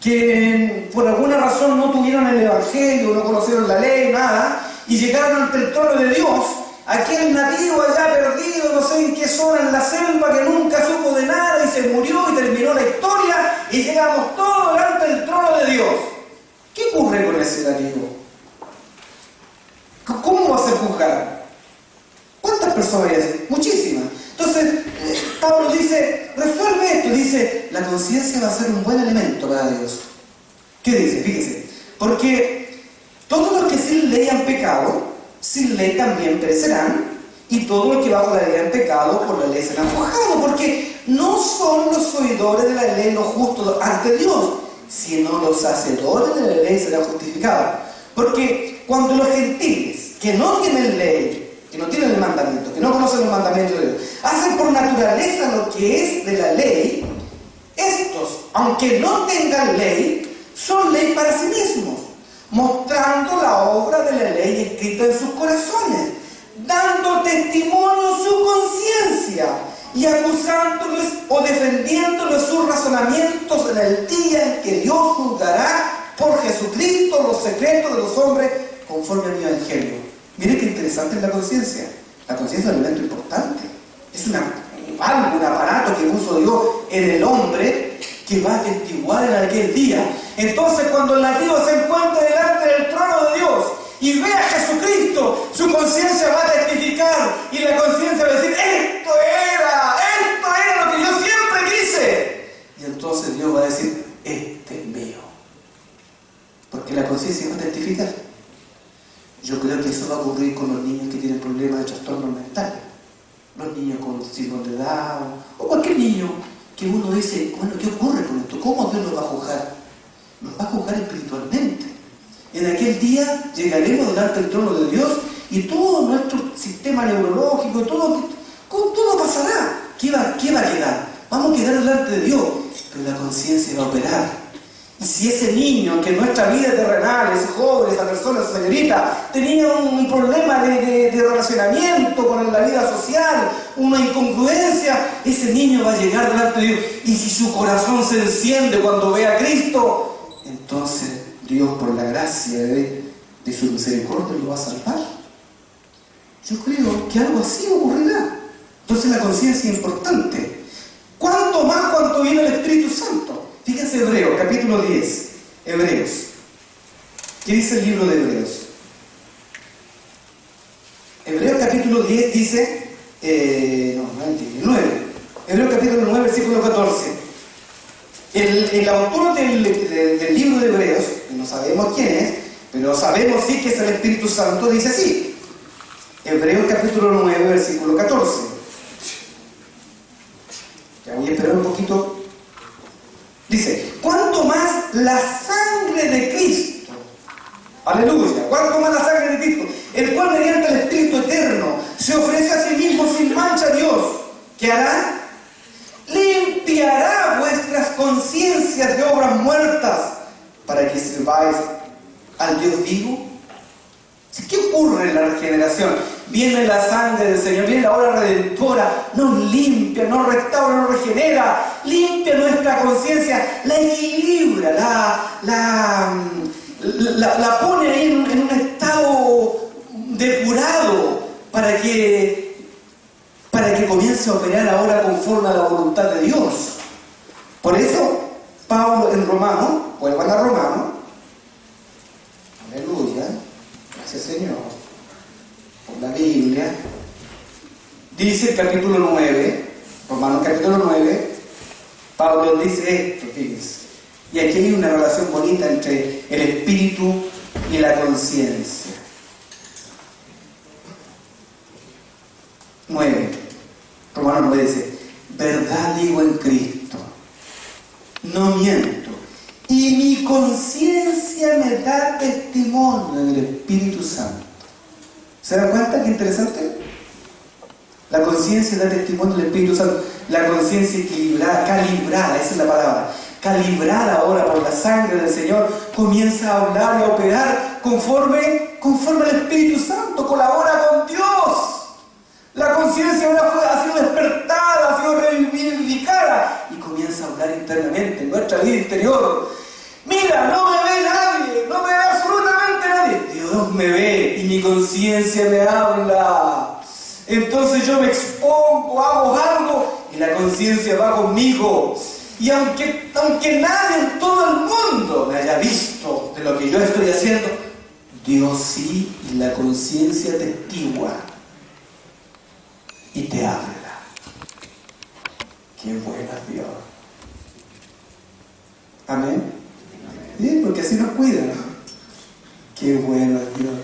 que por alguna razón no tuvieron el Evangelio, no conocieron la ley, nada, y llegaron ante el trono de Dios. Aquel nativo allá perdido, no sé en qué zona, en la selva, que nunca supo de nada y se murió y terminó la historia, y llegamos todos delante del trono de Dios. ¿Qué ocurre con ese nativo? ¿Cómo va a ser juzgado? ¿Cuántas personas hay así? Muchísimas. Entonces, Pablo dice, resuelve esto, dice, la conciencia va a ser un buen elemento para Dios. ¿Qué dice? Fíjese, porque todos los que sin ley han pecado, sin ley también perecerán, y todos los que bajo la ley han pecado, por la ley serán forjados, porque no son los oidores de la ley los justos ante Dios, sino los hacedores de la ley serán justificados. Porque cuando los gentiles, que no tienen ley, que no tienen el mandamiento, que no conocen los mandamientos de Dios, hacen por naturaleza lo que es de la ley, estos, aunque no tengan ley, son ley para sí mismos, mostrando la obra de la ley escrita en sus corazones, dando testimonio su conciencia y acusándoles o defendiéndoles sus razonamientos en el día en que Dios juzgará por Jesucristo los secretos de los hombres conforme a mi evangelio. Miren qué interesante es la conciencia. La conciencia es un elemento importante. Es un aparato que puso Dios en el hombre que va a atestiguar en aquel día. Entonces, cuando el nativo se encuentre delante del trono de Dios y ve a Jesucristo, su conciencia va a testificar y la conciencia va a decir, esto era lo que yo siempre quise. Y entonces Dios va a decir, este es mío. Porque la conciencia va a testificar. Yo creo que eso va a ocurrir con los niños que tienen problemas de trastornos mentales. Los niños con síndrome de Down, o cualquier niño que uno dice, bueno, ¿qué ocurre con esto? ¿Cómo Dios nos va a juzgar? Nos va a juzgar espiritualmente. En aquel día llegaremos delante del trono de Dios y todo nuestro sistema neurológico, todo pasará. ¿Qué va a quedar? Vamos a quedar delante de Dios, pero la conciencia va a operar. Y si ese niño, que en nuestra vida terrenal, ese joven, esa persona, esa señorita, tenía un problema de relacionamiento con la vida social, una incongruencia, ese niño va a llegar delante de Dios. Y si su corazón se enciende cuando ve a Cristo, entonces Dios, por la gracia de su misericordia, lo va a salvar. Yo creo que algo así ocurrirá. Entonces la conciencia es importante. ¿Cuánto más cuando viene el Espíritu Santo? Fíjense Hebreos, capítulo 10. Hebreos. ¿Qué dice el libro de Hebreos? Hebreos capítulo 10 dice, no el 9. Hebreos capítulo 9, versículo 14. El autor del libro de Hebreos, no sabemos quién es, pero sabemos sí que es el Espíritu Santo, dice así. Hebreos capítulo 9, versículo 14. Ya voy a esperar un poquito. Dice, ¿cuánto más la sangre de Cristo? Aleluya. ¿Cuánto más la sangre de Cristo? El cual mediante el Espíritu Eterno se ofrece a sí mismo sin mancha a Dios. ¿Qué hará? Limpiará vuestras conciencias de obras muertas para que sirváis al Dios vivo. ¿Qué ocurre en la regeneración? Viene la sangre del Señor, viene la obra redentora, nos limpia, nos restaura, nos regenera, limpia nuestra conciencia, la equilibra, la pone ahí en un estado depurado para que comience a operar ahora conforme a la voluntad de Dios. Por eso, Pablo en Romano, vuelvan a Romano, aleluya, gracias Señor, por la Biblia, dice el capítulo 9, Romanos capítulo 9, Pablo dice esto, fíjense, y aquí hay una relación bonita entre el espíritu y la conciencia. 9, Romanos 9 dice, verdad digo en Cristo, no miento, y mi conciencia me da testimonio en el Espíritu Santo. ¿Se dan cuenta qué interesante? La conciencia da testimonio del Espíritu Santo. La conciencia equilibrada, calibrada, esa es la palabra. Calibrada ahora por la sangre del Señor, comienza a hablar y a operar conforme al Espíritu Santo, colabora con Dios. La conciencia ha sido despertada, ha sido reivindicada y comienza a hablar internamente en nuestra vida interior. Mira, no me ve nadie, no me ve absolutamente nadie. Dios me ve y mi conciencia me habla. Entonces yo me expongo, hago algo y la conciencia va conmigo. Y aunque nadie en todo el mundo me haya visto de lo que yo estoy haciendo, Dios sí, y la conciencia testigua y te habla. Qué bueno es Dios. Amén. ¿Sí? Porque así nos cuida, ¿no? Qué bueno es Dios.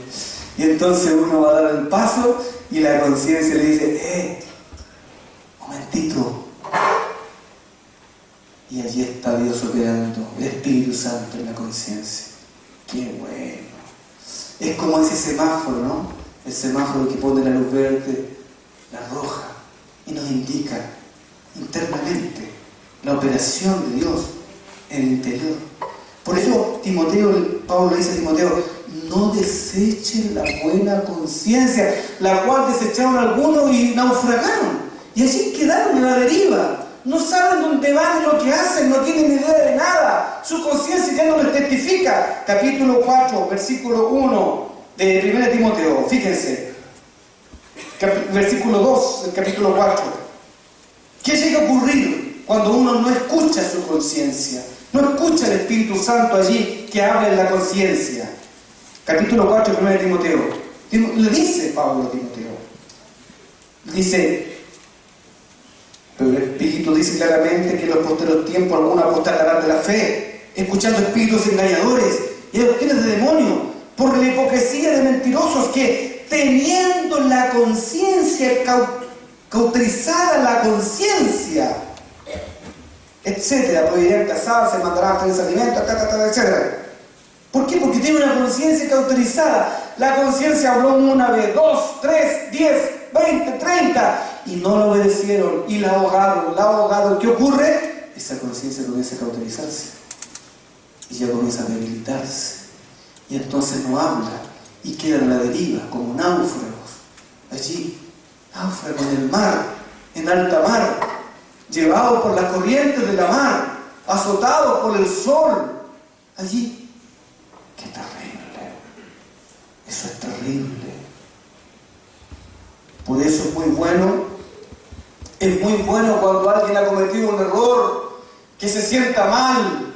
Y entonces uno va a dar el paso y la conciencia le dice, momentito. Y allí está Dios operando, el Espíritu Santo en la conciencia. Qué bueno. Es como ese semáforo, ¿no? El semáforo que pone la luz verde, la roja, y nos indica internamente la operación de Dios en el interior. Por eso Pablo dice a Timoteo, no desechen la buena conciencia, la cual desecharon algunos y naufragaron. Y allí quedaron en la deriva. No saben dónde van y lo que hacen, no tienen idea de nada. Su conciencia ya no les testifica. Capítulo 4, versículo 1 de 1 Timoteo. Fíjense. Versículo 2 del capítulo 4. ¿Qué llega a ocurrir cuando uno no escucha su conciencia? No escucha el Espíritu Santo allí que habla en la conciencia. Capítulo 4 de 1 Timoteo. Le dice Pablo a Timoteo. Dice... Pero el Espíritu dice claramente que en los posteros tiempos algunos apostatarán de la fe, escuchando espíritus engañadores y doctrinas de demonios, por la hipocresía de mentirosos que, teniendo la conciencia cauterizada, la conciencia, etcétera, prohibirán casarse, mandarán a hacer alimentos, etcétera. ¿Por qué? Porque tiene una conciencia cauterizada. La conciencia habló una vez, 2, 3, 10, 20, 30 y no lo obedecieron y la ahogaron. ¿Qué ocurre? Esa conciencia comienza a cauterizarse y ya comienza a debilitarse y entonces no habla y quedan a la deriva como náufragos allí, náufragos en el mar, en alta mar, llevados por las corrientes de la mar, azotados por el sol allí. ¡Qué terrible! Eso es terrible. Por eso es muy bueno cuando alguien ha cometido un error, que se sienta mal,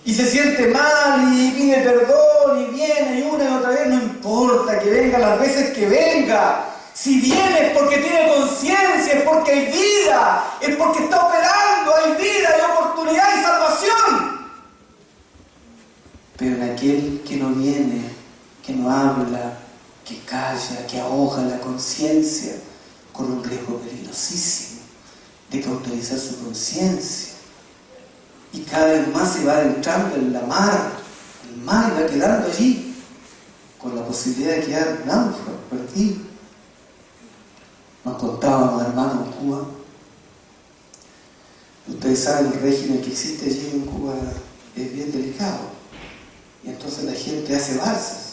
y se siente mal y pide perdón y viene y una y otra vez, no importa que venga las veces que venga. Si viene es porque tiene conciencia, es porque hay vida, es porque está operando, hay vida, hay oportunidad y salvación. Pero en aquel que no viene, que no habla, que calla, que ahoga la conciencia, con un riesgo peligrosísimo de cauterizar su conciencia. Y cada vez más se va adentrando en la mar, el mar va quedando allí, con la posibilidad de quedar náufrago, perdido. Nos contábamos, hermanos, en Cuba. Ustedes saben, el régimen que existe allí en Cuba es bien delicado. Y entonces la gente hace balsas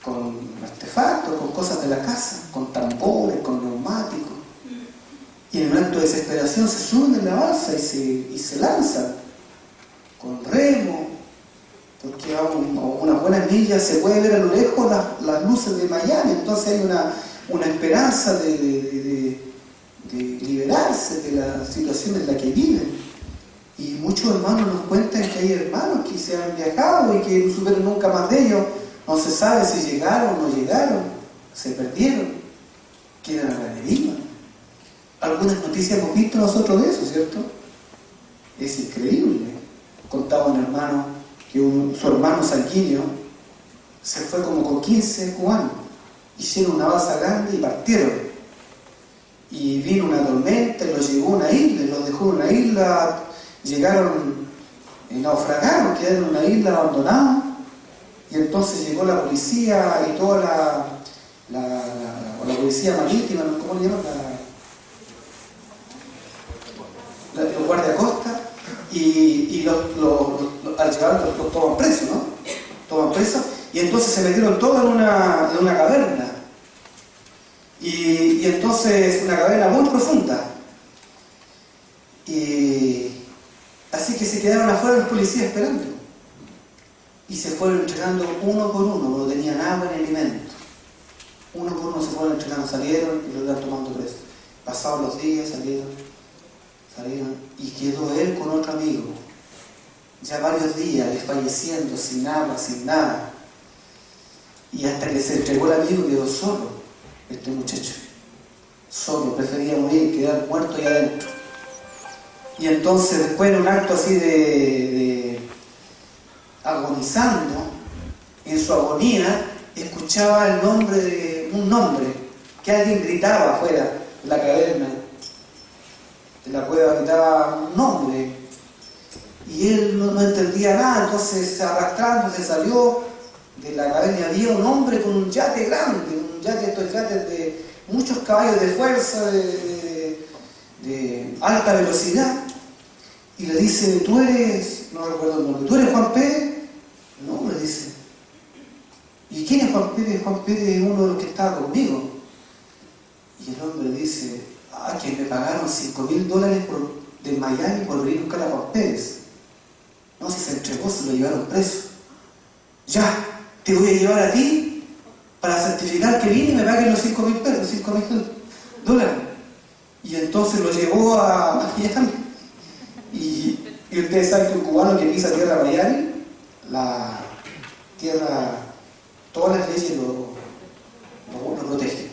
con artefactos, con cosas de la casa, con tambores, con neumáticos. Y en un acto de desesperación se suben en la balsa y se lanzan con remo, porque a unas buenas millas se puede ver a lo lejos las luces de Miami. Entonces hay una esperanza de liberarse de la situación en la que viven. Y muchos hermanos nos cuentan que hay hermanos que se han viajado y que no supieron nunca más de ellos. No se sabe si llegaron o no llegaron, se perdieron, quedan a la deriva. Algunas noticias hemos visto nosotros de eso, ¿cierto? Es increíble. Contaba un hermano que su hermano sanguíneo se fue como con 15 cubanos, hicieron una balsa grande y partieron. Y vino una tormenta y los llevó a una isla, y los dejó en una isla, llegaron y naufragaron, quedaron en una isla abandonada. Y entonces llegó la policía y toda la policía marítima, ¿cómo le llaman? Los guardias costa, y al llegar los toman presos, ¿no? toman preso, y entonces se metieron todos en una caverna. Y entonces una caverna muy profunda. Y así que se quedaron afuera los policías esperando. Y se fueron entregando uno por uno, no tenían agua ni alimento. Uno por uno se fueron entregando, salieron y lo iban tomando preso. Pasados los días, salieron, y quedó él con otro amigo. Ya varios días, desfalleciendo, sin agua, sin nada. Y hasta que se entregó el amigo quedó solo, este muchacho. Solo, prefería morir, quedar muerto ahí adentro. Y entonces después en un acto así de agonizando, en su agonía, escuchaba el nombre de un nombre, que alguien gritaba afuera de la caverna, de la cueva, gritaba un nombre. Y él no entendía nada, entonces arrastrando se salió de la caverna y había un hombre con un yate grande, un yate, estos yates de muchos caballos de fuerza, de alta velocidad, y le dice, ¿tú eres, no recuerdo el nombre, ¿tú eres Juan Pérez? No, le dice. ¿Y quién es Juan Pérez? Juan Pérez es uno de los que estaba conmigo. Y el hombre dice, que me pagaron $5.000 de Miami por venir a buscar a Juan Pérez. No, si se entregó, se lo llevaron preso. Ya, te voy a llevar a ti para certificar que vine y me paguen los $5.000. Y entonces lo llevó a Miami. Y ustedes saben que un cubano que pisa tierra Miami, la tierra, todas las leyes lo protegen.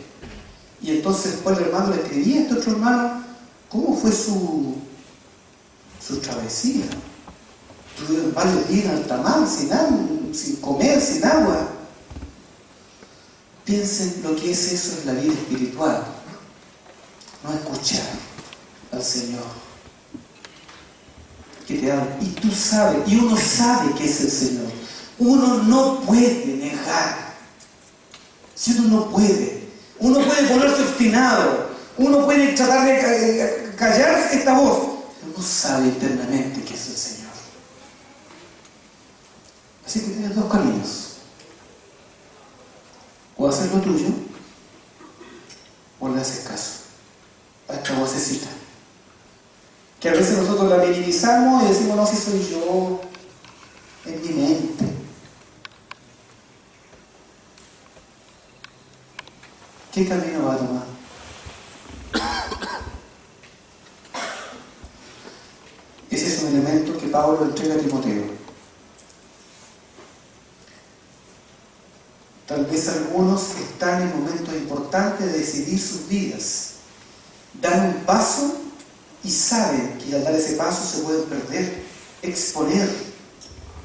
Y entonces después el hermano le escribía a este otro hermano cómo fue su travesía. Tuvieron varios días en alta mar, sin comer, sin agua. Piensen lo que es eso en la vida espiritual. No escuchar al Señor. Que te habla. Y tú sabes, y uno sabe que es el Señor. Uno no puede negar. Si uno no puede. Uno puede ponerse obstinado. Uno puede tratar de callarse esta voz. Pero uno sabe internamente que es el Señor. Así que tienes dos caminos. O hacer lo tuyo, o le haces caso a esta vocecita. Que a veces nosotros la minimizamos y decimos, no, si soy yo, en mi mente. ¿Qué camino va a tomar? Ese es un elemento que Pablo entrega a Timoteo. Tal vez algunos están en momentos importantes de decidir sus vidas. Dan un paso y saben que al dar ese paso se pueden perder, exponer.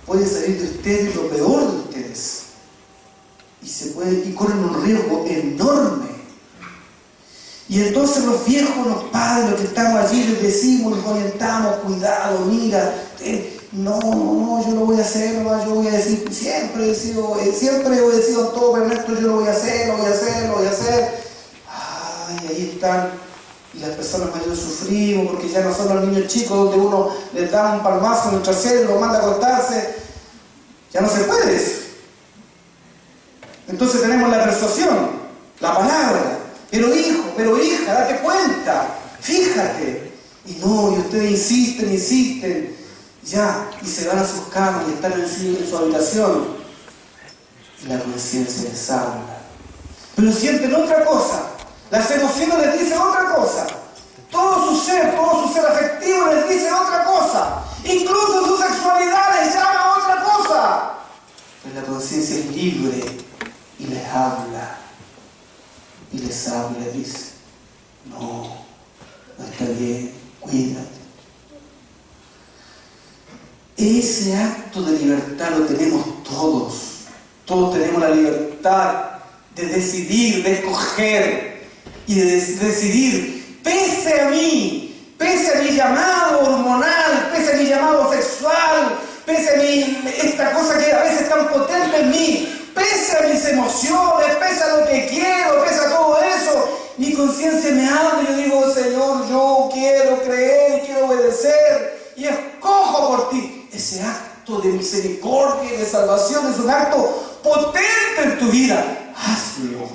Puede salir de ustedes lo peor de ustedes. Y corren un riesgo enorme. Y entonces los viejos, los padres, los que estamos allí, les decimos, les orientamos, cuidado, mira, no, yo lo voy a hacer, no, yo voy a decir, siempre he obedecido todo, pero esto yo lo voy a hacer. Ay, ahí están. Y las personas mayores sufrimos porque ya no son los niños chicos donde uno les da un palmazo en el trasero y lo manda a acostarse. Ya no se puede eso. Entonces tenemos la persuasión, la palabra. Pero hijo, pero hija, date cuenta, fíjate. Y no, y ustedes insisten, ya, y se van a sus camas y están en su habitación. Y la conciencia les habla. Pero sienten otra cosa. Las emociones les dicen otra cosa. Todo su ser afectivo les dice otra cosa. Incluso su sexualidad les llama a otra cosa. Pero la conciencia es libre y les habla. Y les habla y les dice, no está bien, cuídate. Ese acto de libertad lo tenemos todos. Todos tenemos la libertad de decidir, de escoger y de decidir, pese a mi llamado hormonal, pese a mi llamado sexual, pese a esta cosa que a veces es tan potente en mí, pese a mis emociones, pese a lo que quiero, pese a todo eso, mi conciencia me habla y yo digo, Señor, yo quiero creer, quiero obedecer y escojo por ti. Ese acto acto de misericordia y de salvación, es un acto potente en tu vida. Hazlo.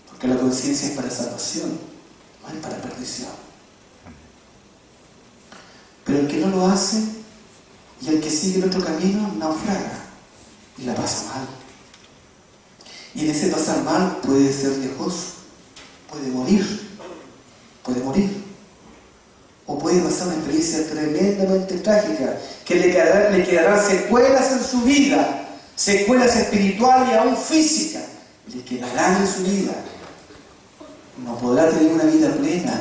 Porque la conciencia es para salvación, no es para perdición. Pero el que no lo hace y el que sigue el otro camino naufraga y la pasa mal. Y en ese pasar mal puede ser riesgoso, puede morir. O puede pasar una experiencia tremendamente trágica, que le quedarán secuelas en su vida, secuelas espirituales y aún físicas, le quedarán en su vida. No podrá tener una vida plena.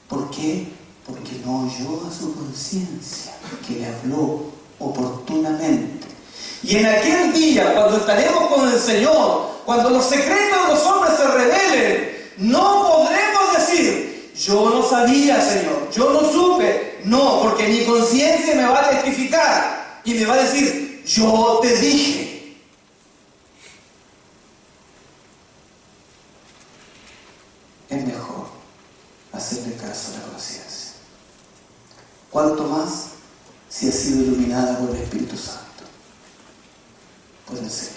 ¿Por qué? Porque no oyó a su conciencia, que le habló oportunamente. Y en aquel día, cuando estaremos con el Señor, cuando los secretos de los hombres se revelen, no podremos decir: yo no sabía, Señor, yo no supe. No, porque mi conciencia me va a testificar y me va a decir: yo te dije. Es mejor hacerle caso a la conciencia. ¿Cuánto más si ha sido iluminada por el Espíritu Santo, por el Señor?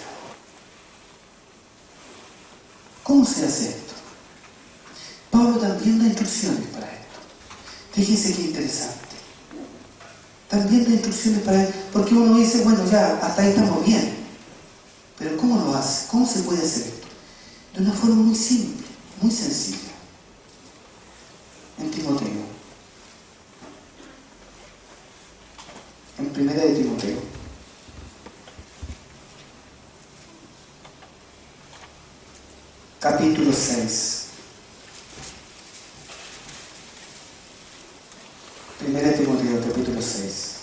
¿Cómo se hace esto? Pablo también da instrucciones para esto. Fíjense qué interesante. También da instrucciones para esto, porque uno dice: bueno, ya, hasta ahí estamos bien. Pero ¿cómo lo hace? ¿Cómo se puede hacer esto? De una forma muy simple, muy sencilla. En Timoteo. En Primera de Timoteo. Capítulo 6. Primera de Timoteo, capítulo 6.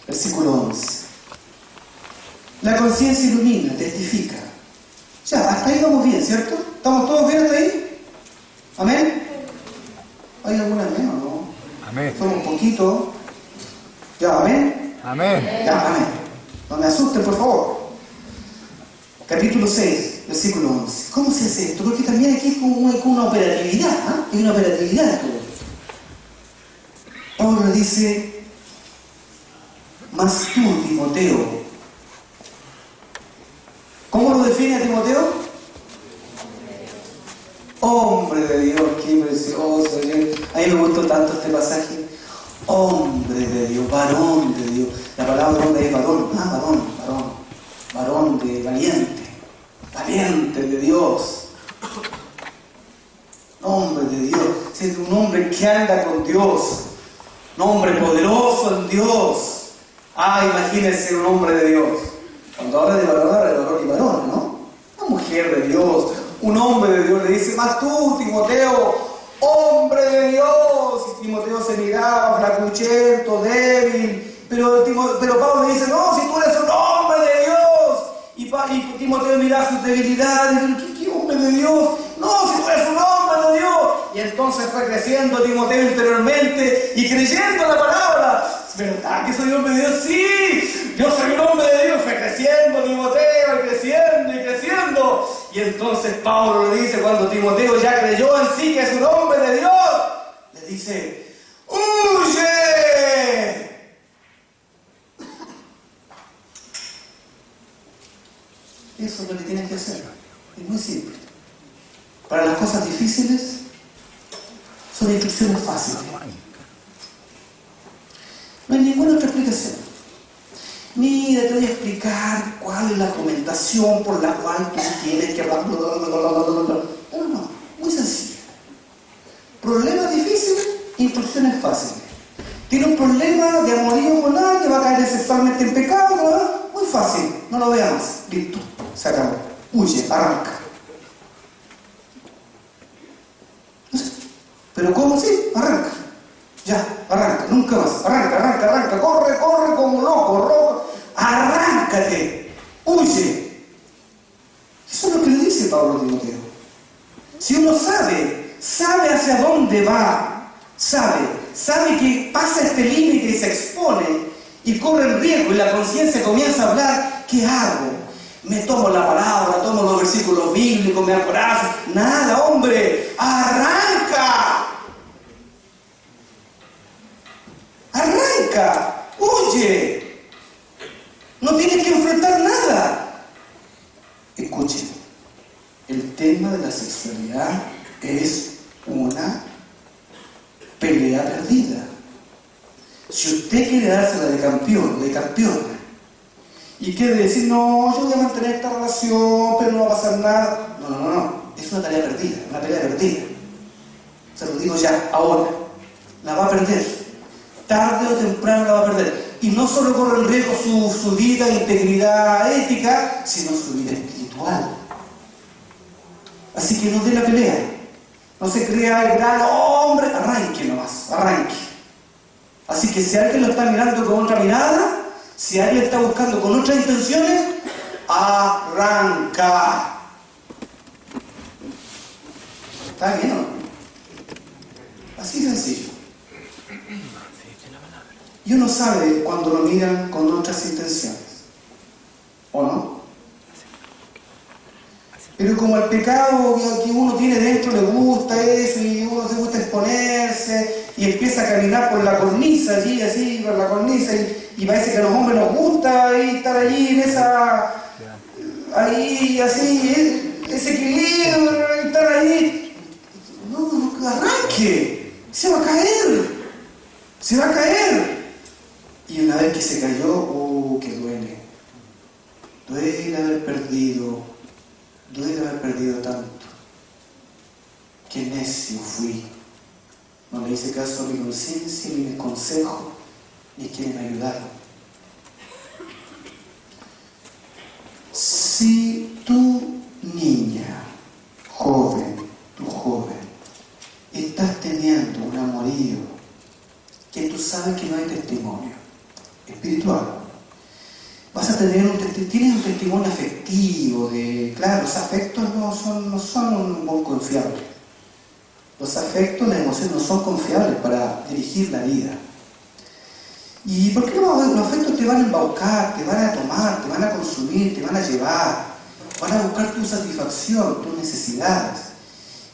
Versículo 11. La conciencia ilumina, testifica. Ya, hasta ahí vamos bien, ¿cierto? ¿Estamos todos bien hasta ahí? ¿Amén? ¿Hay alguna amén o no? Amén. Solo un poquito. ¿Ya, amén? Amén. Ya, amén. No me asusten, por favor. Capítulo 6, versículo 11. ¿Cómo se hace esto? Porque también aquí es como una operatividad, ¿eh? Hay una operatividad en todo. Pablo le dice: mas tú, Timoteo. ¿Cómo lo define a Timoteo? Hombre de Dios, qué precioso. A mí me gustó tanto este pasaje. Hombre de Dios, varón de Dios. La palabra hombre es varón. Varón de valiente. Valiente de Dios. Hombre de Dios. Es un hombre que anda con Dios. Un hombre poderoso en Dios. Imagínense un hombre de Dios. Cuando habla de varón y varón, ¿no? Una mujer de Dios. Un hombre de Dios le dice: mas tú, Timoteo, hombre de Dios. Y Timoteo se miraba flacuchento, débil. Pero Pablo le dice: no, si tú eres un hombre de Dios. Y Timoteo miraba sus debilidades. ¿Qué hombre de Dios? No, si tú eres un hombre de Dios. Y entonces fue creciendo Timoteo interiormente y creyendo la palabra. ¿Verdad que soy hombre de Dios? Sí, yo soy un hombre de Dios. Fue creciendo Timoteo y creciendo y creciendo. Y entonces Pablo le dice, cuando Timoteo ya creyó en sí que es un hombre de Dios, le dice: ¡huye! Eso es lo que tienes que hacer. Es muy simple. Para las cosas difíciles son instrucciones fáciles. No hay ninguna otra explicación. Mira, te voy a explicar cuál es la argumentación por la cual tú tienes que hablar. No, muy sencillo. Problemas difíciles, instrucciones fáciles. Tiene un problema de amorío con alguien, va a caer sexualmente en pecado, ¿verdad? Muy fácil, no lo veas más. Listo, se acabó. Huye, arranca. ¿Pero cómo? Sí, arranca. Ya, arranca, nunca más. Arranca. Corre como loco. Arráncate. Huye. Eso es lo que le dice Pablo a Timoteo. Si uno sabe hacia dónde va, sabe que pasa este límite y se expone y corre el riesgo y la conciencia comienza a hablar, ¿qué hago? Me tomo la palabra, tomo los versículos bíblicos, me abrazo. Nada, hombre, arranca. es una pelea perdida. Si usted quiere dársela de campeón, de campeona, y quiere decir, no, yo voy a mantener esta relación, pero no va a pasar nada. No. Es una tarea perdida, una pelea perdida. Se lo digo ya, ahora. La va a perder. Tarde o temprano la va a perder. Y no solo corre en riesgo su vida, integridad ética, sino su vida espiritual. Así que no dé la pelea. No se crea el gran hombre. Arranque nomás, arranque. Así que si alguien lo está mirando con otra mirada, si alguien está buscando con otras intenciones, arranca. ¿Está bien o no? Así sencillo. Y uno sabe cuando lo miran con otras intenciones. ¿O no? Pero como el pecado que uno tiene dentro le gusta eso, y uno se gusta exponerse, y empieza a caminar por la cornisa, allí, así, por la cornisa, y parece que a los hombres nos gusta ahí, estar allí en esa... ahí, así, ese equilibrio, estar ahí. No, arranque, se va a caer. Y una vez que se cayó, que duele. Duele haber perdido tanto. Qué necio fui. No le hice caso a mi conciencia, ni mis consejos, ni quienes me ayudaron. Si tu niña, tu joven, estás teniendo un amorío que tú sabes que no hay testimonio espiritual, tienes un testimonio afectivo claro, los afectos no son muy confiables. Los afectos, las emociones no son confiables para dirigir la vida. ¿Y por qué los afectos te van a embaucar, te van a tomar, te van a consumir, te van a llevar, van a buscar tu satisfacción, tus necesidades?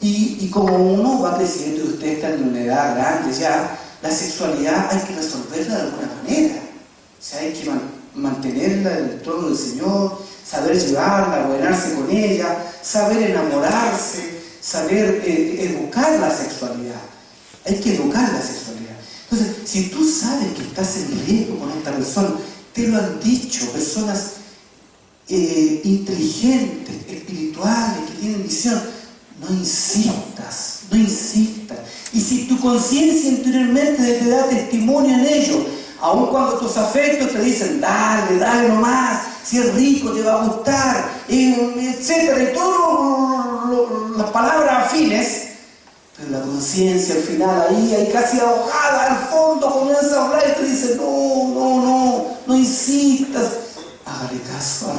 Y como uno va creciendo y usted está en una edad grande ya, la sexualidad hay que resolverla de alguna manera. O sea, hay que mantenerla en el trono del Señor, saber llevarla, gobernarse con ella, saber enamorarse, saber educar la sexualidad. Hay que educar la sexualidad. Entonces, si tú sabes que estás en riesgo con esta persona, te lo han dicho personas inteligentes, espirituales, que tienen visión, no insistas. Y si tu conciencia interiormente te da testimonio en ello, aun cuando tus afectos te dicen, dale nomás, si es rico te va a gustar, etcétera, y todas las palabras afines, pero la conciencia al final ahí casi ahogada al fondo comienza a hablar y te dice, no insistas, hágale caso,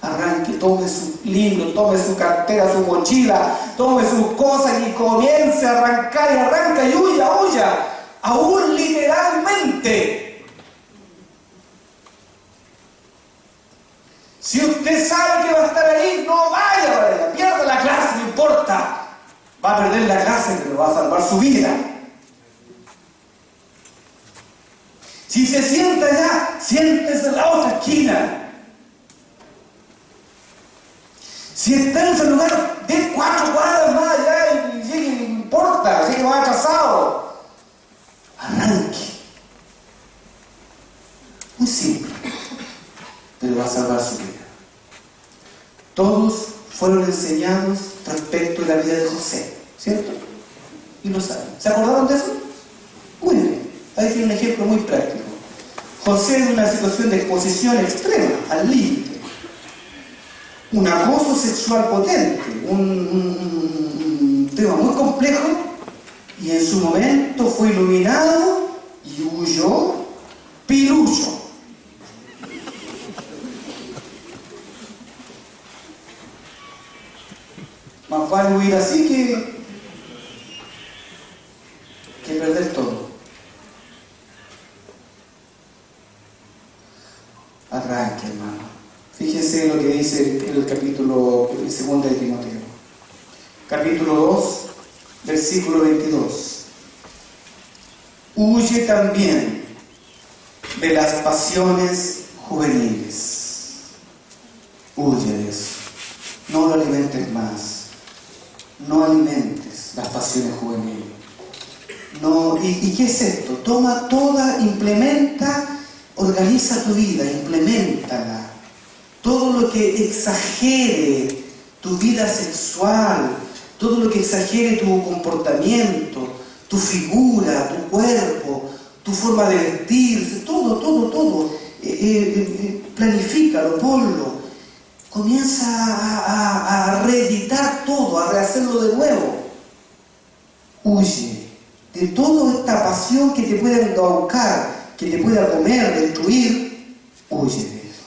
arranque, tome su libro, tome su cartera, su mochila, tome sus cosas y comience a arrancar y arranca y huya, aún literalmente. Si usted sabe que va a estar ahí, no vaya para allá, pierda la clase, no importa. Va a perder la clase, pero va a salvar su vida. Si se sienta allá, siéntese en la otra esquina. Si está en ese lugar, de 4 cuadras más allá y llegue, no importa, llegue más atrasado. Arranque. Muy simple, pero va a salvar su vida. Todos fueron enseñados respecto de la vida de José, ¿cierto? Y lo saben. ¿Se acordaron de eso? Muy bien. Ahí tiene un ejemplo muy práctico. José en una situación de exposición extrema, al límite. Un acoso sexual potente, un tema muy complejo, y en su momento fue iluminado y huyó pilucho. Más vale huir así que perder todo. Arranque, hermano. Fíjense lo que dice en el capítulo 2 de Timoteo. Capítulo 2, versículo 22. Huye también de las pasiones juveniles. Huye de eso. No lo alimentes más. no alimentes las pasiones juveniles. No, ¿y qué es esto? Toma toda, implementa, organiza tu vida, implementala. Todo lo que exagere tu vida sexual, todo lo que exagere tu comportamiento, tu figura, tu cuerpo, tu forma de vestirse, todo. Planifícalo, ponlo. Comienza a reeditar todo, a rehacerlo de nuevo. Huye de toda esta pasión que te pueda embaucar, que te pueda comer, destruir. Huye de eso.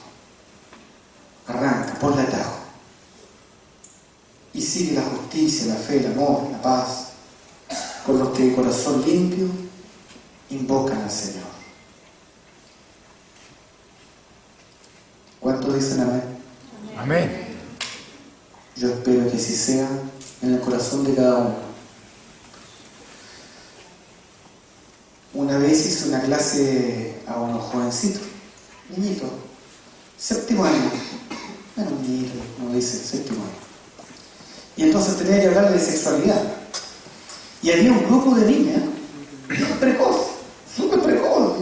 Arranca, ponle atajo. Y sigue la justicia, la fe, el amor, la paz, con los que de corazón limpio invocan al Señor. ¿Cuántos dicen amén? Amén. Yo espero que así sea en el corazón de cada uno. Una vez hice una clase a unos jovencitos, niñitos, 7º año. Bueno, un niñito, como dice, 7º año. Y entonces tenía que hablar de sexualidad. Y había un grupo de niñas, súper precoz.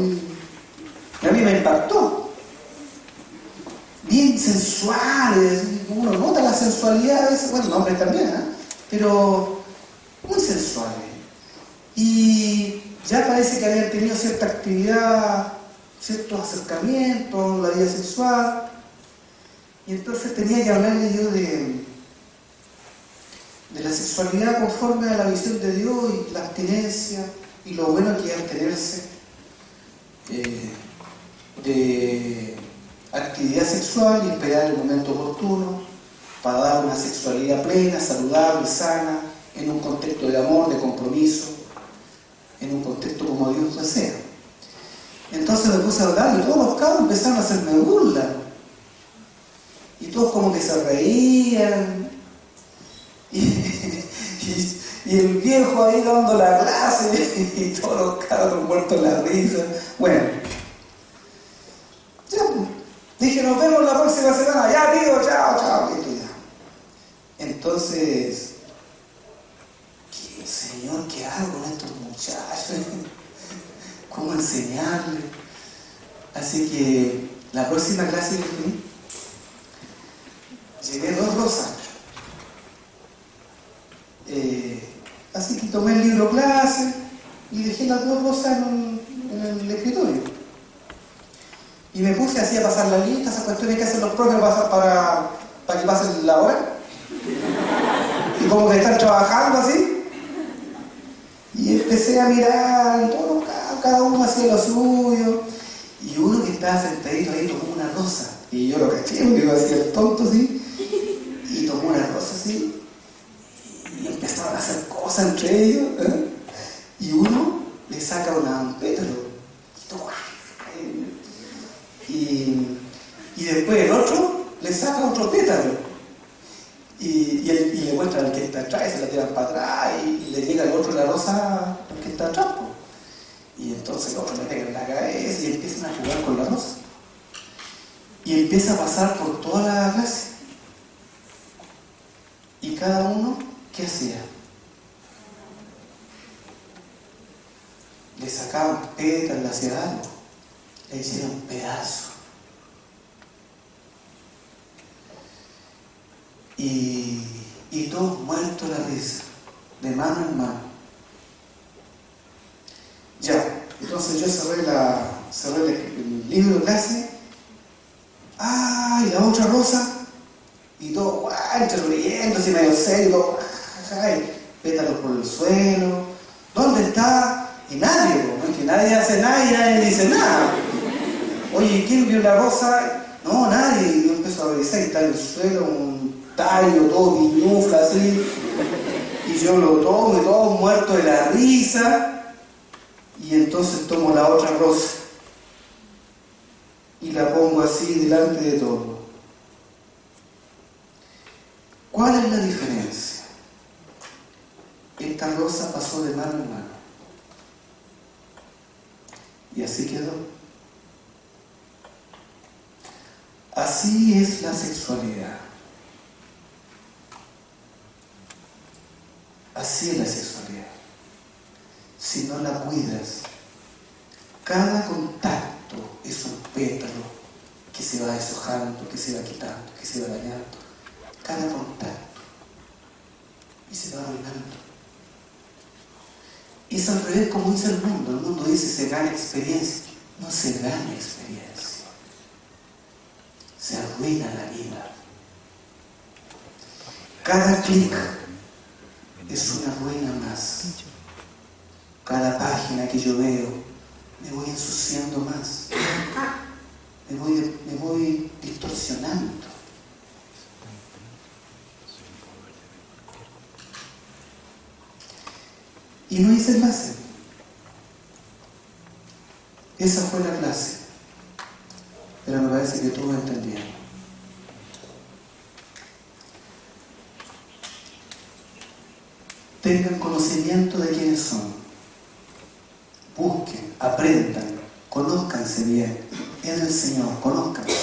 Y a mí me impactó. Bien sensuales, uno nota la sensualidad a veces, bueno, hombres también, pero muy sensuales. Y ya parece que habían tenido cierta actividad, ciertos acercamientos en la vida sexual. Y entonces tenía que hablarle yo de la sexualidad conforme a la visión de Dios y la abstinencia y lo bueno que es abstenerse de actividad sexual y esperar el momento oportuno para dar una sexualidad plena, saludable, sana, en un contexto de amor, de compromiso, en un contexto como Dios desea. Entonces me puse a hablar y todos los cabros empezaron a hacerme burla. Y todos como que se reían. Y el viejo ahí dando la clase y todos los cabros muertos en la risa. Bueno, ya pues. Dije, nos vemos la próxima semana. Ya, tío, chao. Entonces, Señor, ¿qué hago con estos muchachos? ¿Cómo enseñarles? Así que la próxima clase que fui, llevé 2 rosas. Así que tomé el libro clase y dejé las 2 rosas en el escritorio. Y me puse así a pasar la lista, esas cuestiones que hacen los profes para que pasen la hora. Y como que están trabajando así. Y empecé a mirar y todo, cada uno hacía lo suyo. Y uno que estaba sentadito ahí tomó una rosa. Y yo lo caché, porque iba a hacer el tonto así. Y tomó una rosa así. Y empezaron a hacer cosas entre ellos. Y uno le saca un pétalo. Y todo. Y después el otro le saca otro pétalo. Y le muestra al que está atrás y se la tiran para atrás. Y le llega el otro la rosa al que está atrás. Y entonces el otro le pega en la cabeza y empiezan a jugar con la rosa. Y empieza a pasar por toda la clase. Y cada uno, ¿qué hacía? Le sacaban pétalos, le hacían algo. Le hicieron pedazos. Y todos muertos de la risa, de mano en mano. Ya, entonces yo cerré el libro de clase. Y la otra rosa. Y todo, entre riéndose, medio serio, pétalos por el suelo. ¿Dónde está? Y nadie, ¿no? Que nadie hace nada y nadie dice nada. Oye, ¿quién vio la rosa? No, nadie. Y yo empiezo a revisar y está en el suelo un tallo, todo piñufla así. Y yo lo tomo y todo muerto de la risa. Y entonces tomo la otra rosa. Y la pongo así delante de todo. ¿Cuál es la diferencia? Esta rosa pasó de mano en mano. Y así quedó. Así es la sexualidad. Así es la sexualidad. Si no la cuidas, cada contacto es un pétalo que se va deshojando, que se va quitando, que se va dañando. Cada contacto. Y se va arruinando. Es al revés como dice el mundo. El mundo dice se gana experiencia. No se gana experiencia. Se arruina la vida. Cada clic es una ruina más. Cada página que yo veo, me voy ensuciando más. Me voy distorsionando. Y no hice clase. Esa fue la clase. Pero me parece que todos entendieron. Tengan conocimiento de quiénes son. Busquen, aprendan, conózcanse bien en el Señor, conózcanse.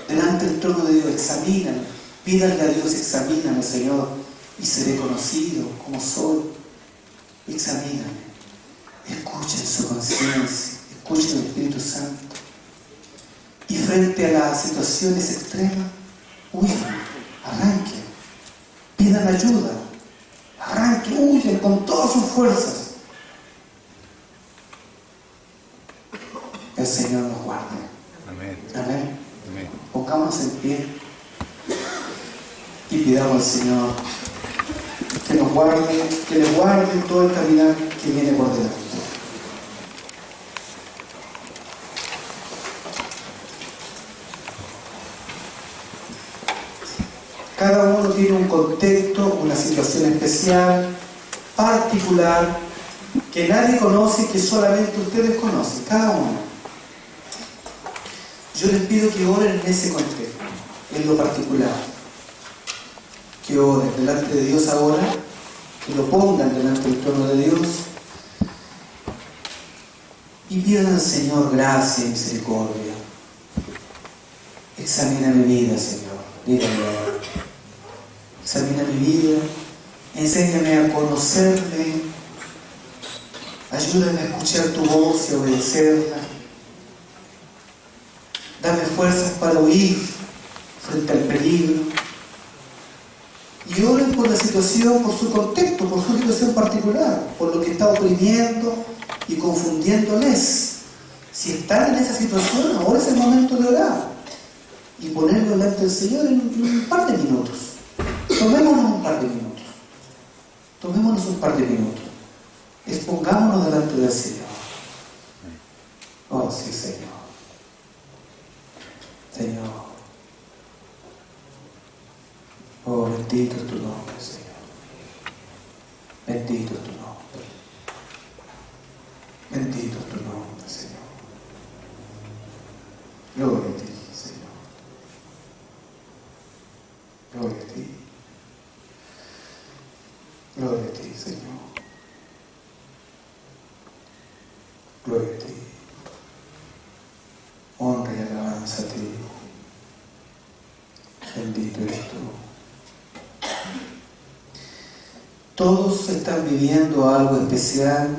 Delante del trono de Dios, examinan, pídanle a Dios, examíname, Señor, y seré conocido como soy. Examíname, escuchen su conciencia, escuchen el Espíritu Santo. Y frente a las situaciones extremas, huyan, arranquen, pidan ayuda, arranquen, huyan con todas sus fuerzas. El Señor nos guarde. Amén. Amén. Amén. Pongámonos en pie y pidamos al Señor que nos guarde, que le guarde todo el caminar que viene por delante. Cada uno tiene un contexto, una situación especial, particular, que nadie conoce y que solamente ustedes conocen, cada uno. Yo les pido que oren en ese contexto, en lo particular. Que oren delante de Dios ahora, que lo pongan delante del trono de Dios y pidan al Señor gracia y misericordia. Examina mi vida, Señor, díganle. Examina mi vida, enséñame a conocerme, ayúdame a escuchar tu voz y a obedecerla. Dame fuerzas para huir frente al peligro. Y oren por la situación, por su contexto, por su situación particular, por lo que está oprimiendo y confundiéndoles. Si están en esa situación, ahora es el momento de orar y ponerlo delante del Señor en un par de minutos. Tomémonos un par de minutos. Tomémonos un par de minutos. Expongámonos delante del Señor. Oh, sí, Señor. Señor. Oh, bendito es tu nombre, Señor. Bendito es tu nombre. Bendito es tu nombre, Señor. Gloria a ti, Señor. Gloria a ti. Gloria a ti, Señor. Gloria a ti. Honra y alabanza a ti. Bendito eres tú. Todos están viviendo algo especial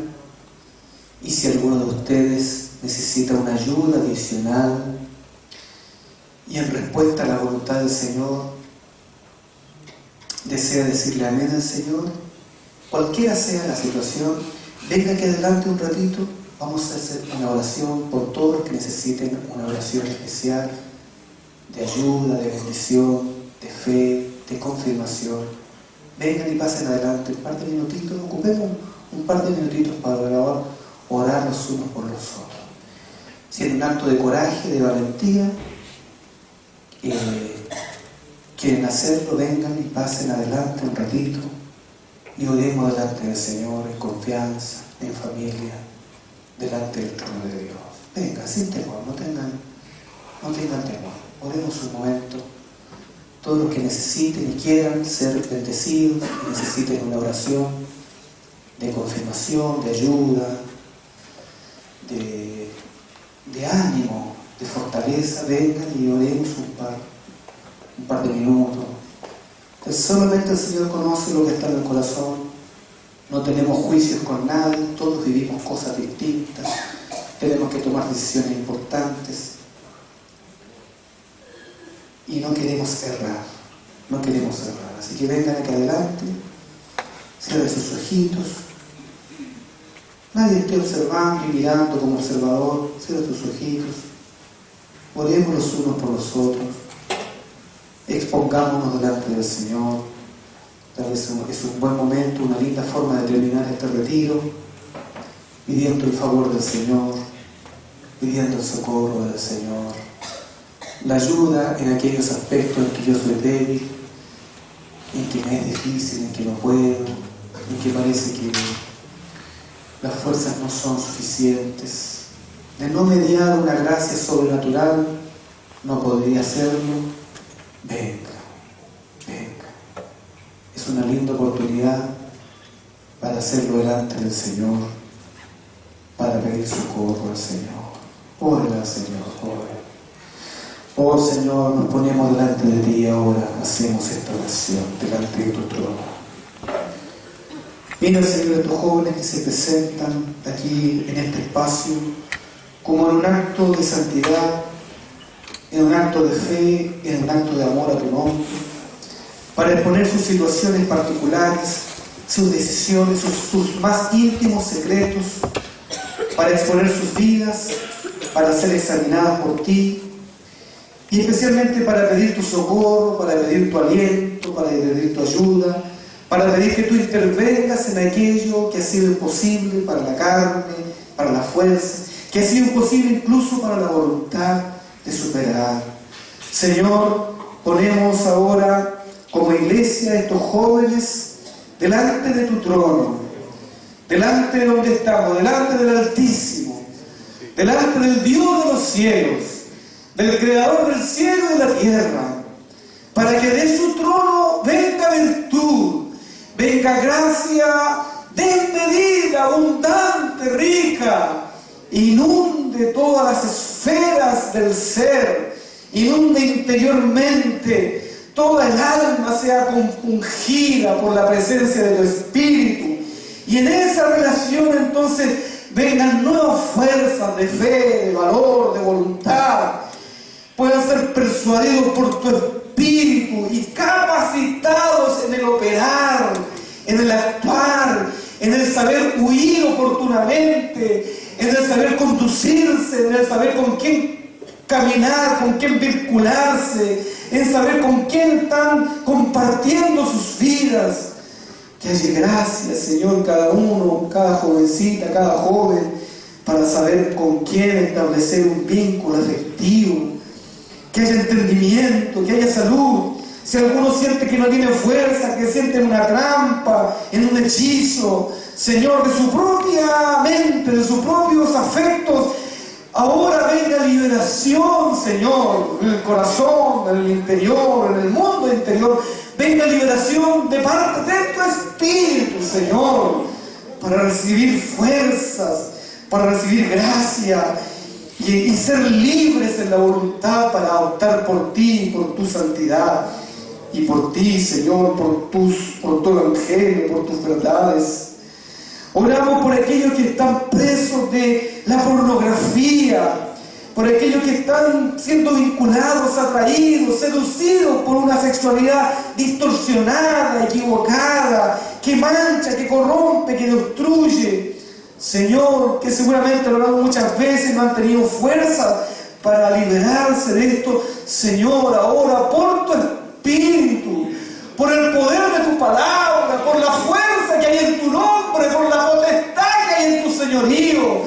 y si alguno de ustedes necesita una ayuda adicional y en respuesta a la voluntad del Señor desea decirle amén al Señor, cualquiera sea la situación, venga aquí adelante un ratito, vamos a hacer una oración por todos los que necesiten una oración especial de ayuda, de bendición, de fe, de confirmación. Vengan y pasen adelante un par de minutitos, ocupemos un par de minutitos para orar los unos por los otros. Si es un acto de coraje, de valentía, quieren hacerlo, vengan y pasen adelante un ratito y oremos delante del Señor en confianza, en familia, delante del trono de Dios. Vengan, sin temor, no tengan temor. Oremos un momento. Todos los que necesiten y quieran ser bendecidos, que necesiten una oración de confirmación, de ayuda, de ánimo, de fortaleza, vengan y oremos un par de minutos. Entonces, solamente el Señor conoce lo que está en el corazón no tenemos juicios con nadie, todos vivimos cosas distintas, tenemos que tomar decisiones importantes y no queremos errar, así que vengan aquí adelante, cierren sus ojitos, nadie esté observando y mirando como observador, cierren sus ojitos, oremos los unos por los otros, expongámonos delante del Señor. Tal vez es un buen momento, una linda forma de terminar este retiro, pidiendo el favor del Señor, pidiendo el socorro del Señor, la ayuda en aquellos aspectos en que yo soy débil, en que me es difícil, en que no puedo, en que parece que las fuerzas no son suficientes. De no mediar una gracia sobrenatural, no podría hacerlo. Venga. Es una linda oportunidad para hacerlo delante del Señor, para pedir socorro al Señor. Órale al Señor, órale. Oh Señor, nos ponemos delante de ti ahora, hacemos esta oración delante de tu trono. Mira, Señor, a estos jóvenes que se presentan aquí en este espacio como en un acto de santidad, en un acto de fe, en un acto de amor a tu nombre, para exponer sus situaciones particulares, sus decisiones, sus más íntimos secretos, para exponer sus vidas, para ser examinadas por ti, y especialmente para pedir tu socorro, para pedir tu aliento, para pedir tu ayuda, para pedir que tú intervengas en aquello que ha sido imposible para la carne, para la fuerza, que ha sido imposible incluso para la voluntad de superar. Señor, ponemos ahora como iglesia estos jóvenes delante de tu trono, delante de donde estamos, delante del Altísimo, delante del Dios de los cielos, del Creador del cielo y de la tierra, para que de su trono venga virtud, venga gracia desmedida, abundante, rica, inunde todas las esferas del ser, inunde interiormente, toda el alma sea compungida por la presencia de tu Espíritu, y en esa relación entonces vengan nuevas fuerzas de fe, de valor, de voluntad, puedan ser persuadidos por tu Espíritu y capacitados en el operar, en el actuar, en el saber huir oportunamente, en el saber conducirse, en el saber con quién caminar, con quién vincularse, en saber con quién están compartiendo sus vidas. Que haya gracia, Señor, cada uno, cada jovencita, cada joven, para saber con quién establecer un vínculo afectivo. Que haya entendimiento, que haya salud. Si alguno siente que no tiene fuerza, que siente en una trampa, en un hechizo, Señor, de su propia mente, de sus propios afectos, ahora venga liberación, Señor, en el corazón, en el interior, en el mundo interior. Venga liberación de parte de tu Espíritu, Señor, para recibir fuerzas, para recibir gracia y ser libres en la voluntad para optar por ti, por tu santidad y por ti, Señor, por tu evangelio, por tus verdades. Oramos por aquellos que están presos de la pornografía, por aquellos que están siendo vinculados, atraídos, seducidos por una sexualidad distorsionada, equivocada, que mancha, que corrompe, que destruye. Señor, que seguramente lo han dado muchas veces, no han tenido fuerza para liberarse de esto. Señor, ahora por tu Espíritu, por el poder de tu palabra, por la fuerza que hay en tu nombre, por la potestad que hay en tu señorío,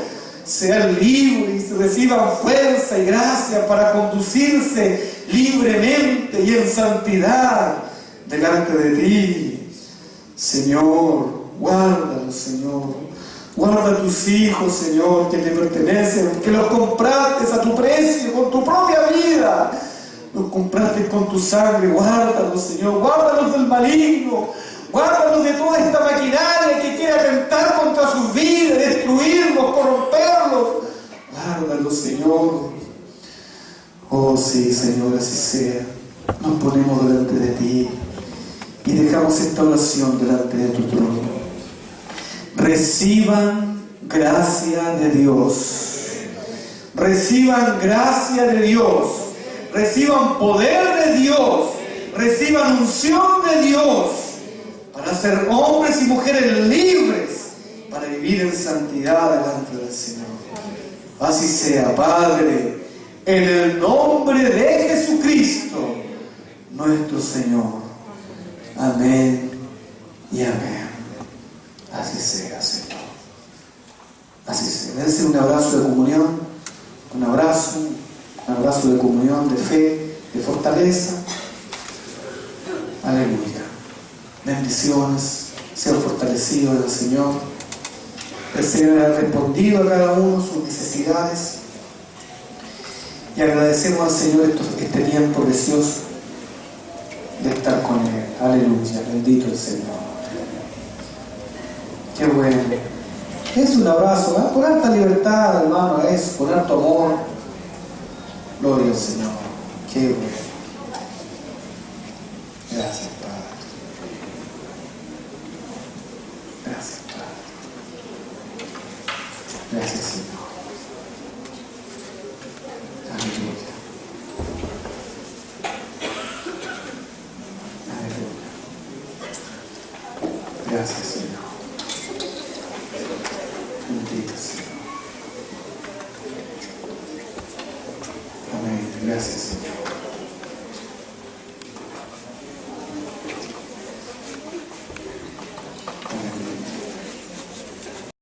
sean libres y reciban fuerza y gracia para conducirse libremente y en santidad delante de ti. Señor, guárdalos, Señor. Guarda a tus hijos, Señor, que te pertenecen, que los compraste a tu precio, con tu propia vida. Los compraste con tu sangre. Guárdalos, Señor. Guárdalos del maligno. Guárdalos de toda esta maquinaria que quiere atentar contra sus vidas, destruirlos, corromperlos. Guárdalos, Señor. Oh, sí, Señor, así sea. Nos ponemos delante de ti y dejamos esta oración delante de tu trono. Reciban gracia de Dios. Reciban gracia de Dios. Reciban poder de Dios. Reciban unción de Dios para ser hombres y mujeres libres, para vivir en santidad delante del Señor. Así sea, Padre, en el nombre de Jesucristo, nuestro Señor. Amén y amén. Así sea, Señor. Así sea. Dense un abrazo de comunión, un abrazo de comunión, de fe, de fortaleza. Aleluya. Bendiciones. Sean fortalecidos del Señor. El Señor ha respondido a cada uno sus necesidades. Y agradecemos al Señor este tiempo precioso de estar con Él. Aleluya. Bendito el Señor. Qué bueno. Es un abrazo, ¿eh? Con harta libertad, hermano, eso, con harto amor. Gloria al Señor. Qué bueno. Gracias, Padre. Gracias, Padre. Gracias, Señor. Aleluya. Aleluya. Gracias, Señor. Bendito Señor. Amén. Gracias, Señor.